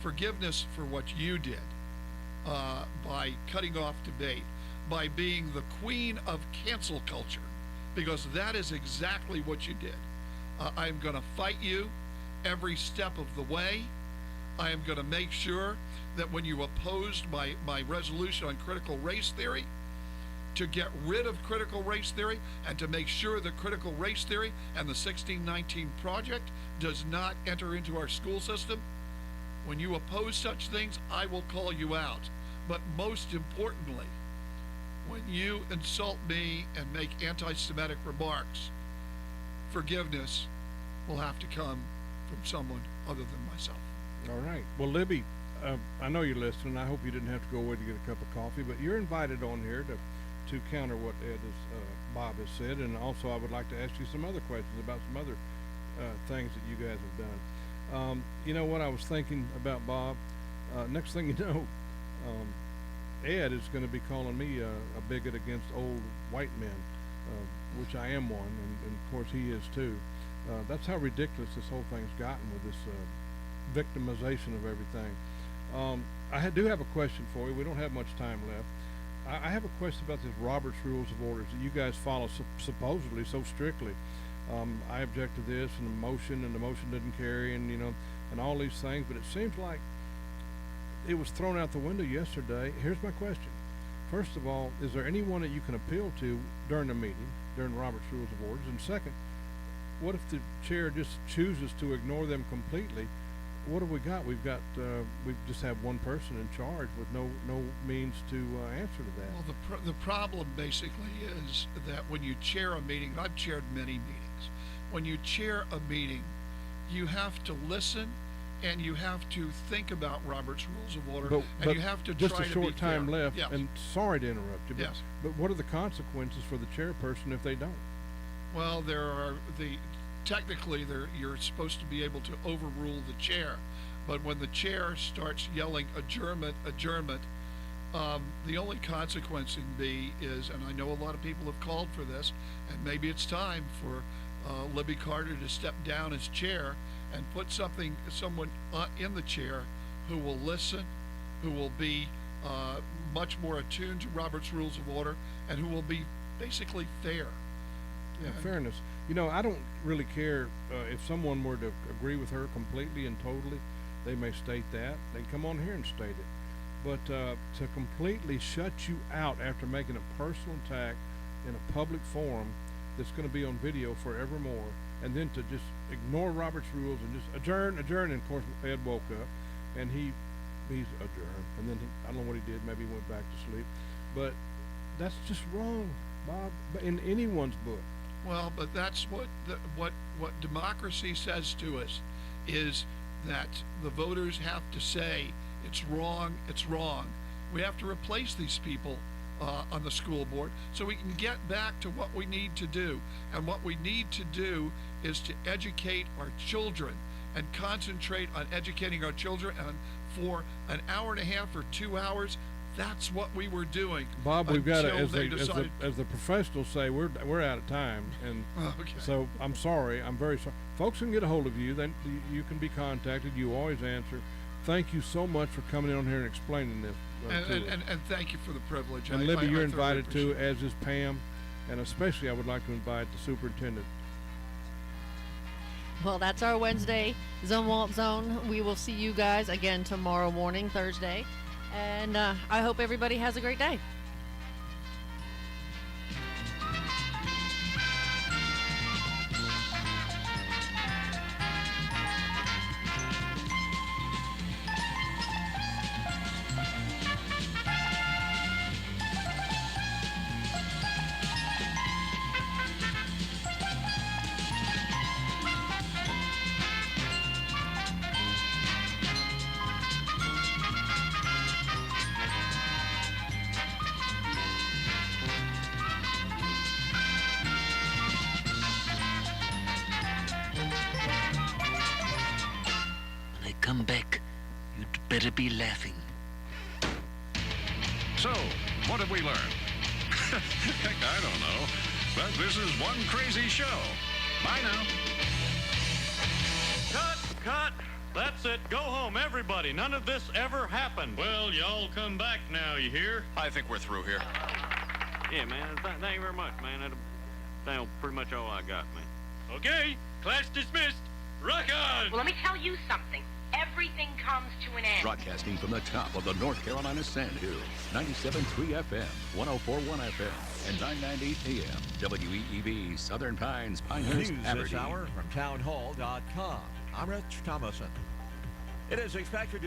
forgiveness for what you did by cutting off debate, by being the queen of cancel culture, because that is exactly what you did. I'm going to fight you every step of the way. I am going to make sure that when you opposed my resolution on critical race theory, to get rid of critical race theory and to make sure that critical race theory and the 1619 Project does not enter into our school system. When you oppose such things, I will call you out. But most importantly, when you insult me and make anti-Semitic remarks, forgiveness will have to come from someone other than myself. All right. Well, Libby, I know you're listening. I hope you didn't have to go away to get a cup of coffee, but you're invited on here to counter what Bob has said, and also I would like to ask you some other questions about some other things that you guys have done. You know what I was thinking about, Bob? Next thing you know, Ed is going to be calling me a bigot against old white men, which I am one, and of course he is too. That's how ridiculous this whole thing's gotten with this victimization of everything. I do have a question for you. We don't have much time left. I have a question about this Robert's Rules of Orders that you guys follow supposedly so strictly. I object to this and the motion didn't carry, and and all these things, but it seems like it was thrown out the window yesterday. Here's my question. First of all, is there anyone that you can appeal to during the meeting, during Robert's Rules of Orders? And second, what if the chair just chooses to ignore them completely? What have we got? We just have one person in charge with no means to answer to that. Well, the problem basically is that when you chair a meeting, and I've chaired many meetings, when you chair a meeting, you have to listen and you have to think about Robert's Rules of Order, and you have to just try a to short be time fair. left, Yes. and sorry to interrupt you, Yes. but what are the consequences for the chairperson if they don't? Well, technically you're supposed to be able to overrule the chair, but when the chair starts yelling adjournment, the only consequence can be is, and I know a lot of people have called for this, and maybe it's time for Libby Carter to step down as chair and put someone in the chair who will listen, who will be much more attuned to Robert's Rules of Order, and who will be basically fair. Yeah, fairness. I don't really care if someone were to agree with her completely and totally. They may state that. They come on here and state it. But to completely shut you out after making a personal attack in a public forum that's going to be on video forevermore, and then to just ignore Robert's rules and just adjourn, and of course Ed woke up, and he's adjourned, and then I don't know what he did. Maybe he went back to sleep. But that's just wrong, Bob, in anyone's book. Well, but that's what democracy says to us, is that the voters have to say it's wrong, it's wrong. We have to replace these people on the school board so we can get back to what we need to do. And what we need to do is to educate our children and concentrate on educating our children. And for an hour and a half or 2 hours, that's what we were doing. Bob, we've got to, as the professionals say, we're out of time, and okay. So I'm sorry. I'm very sorry. Folks can get a hold of you. Then you can be contacted. You always answer. Thank you so much for coming on here and explaining this. And thank you for the privilege. And Libby, you're invited too, as is Pam, and especially I would like to invite the superintendent. Well, that's our Wednesday Zone Walt Zone. We will see you guys again tomorrow morning, Thursday. And I hope everybody has a great day. Come back, you'd better be laughing. So, what have we learned? Heck, I don't know. But this is one crazy show. Bye now. Cut! That's it. Go home, everybody. None of this ever happened. Well, y'all come back now, you hear? I think we're through here. Yeah, man. Thank you very much, man. That's pretty much all I got, man. Okay, class dismissed. Rock on! Well, let me tell you something. Everything comes to an end. Broadcasting from the top of the North Carolina Sandhills, 97.3 FM, 104.1 FM, and 990 AM. WEEB, Southern Pines, Pinehurst, News Aberdeen. this hour from townhall.com. I'm Rich Thomason. It is expected to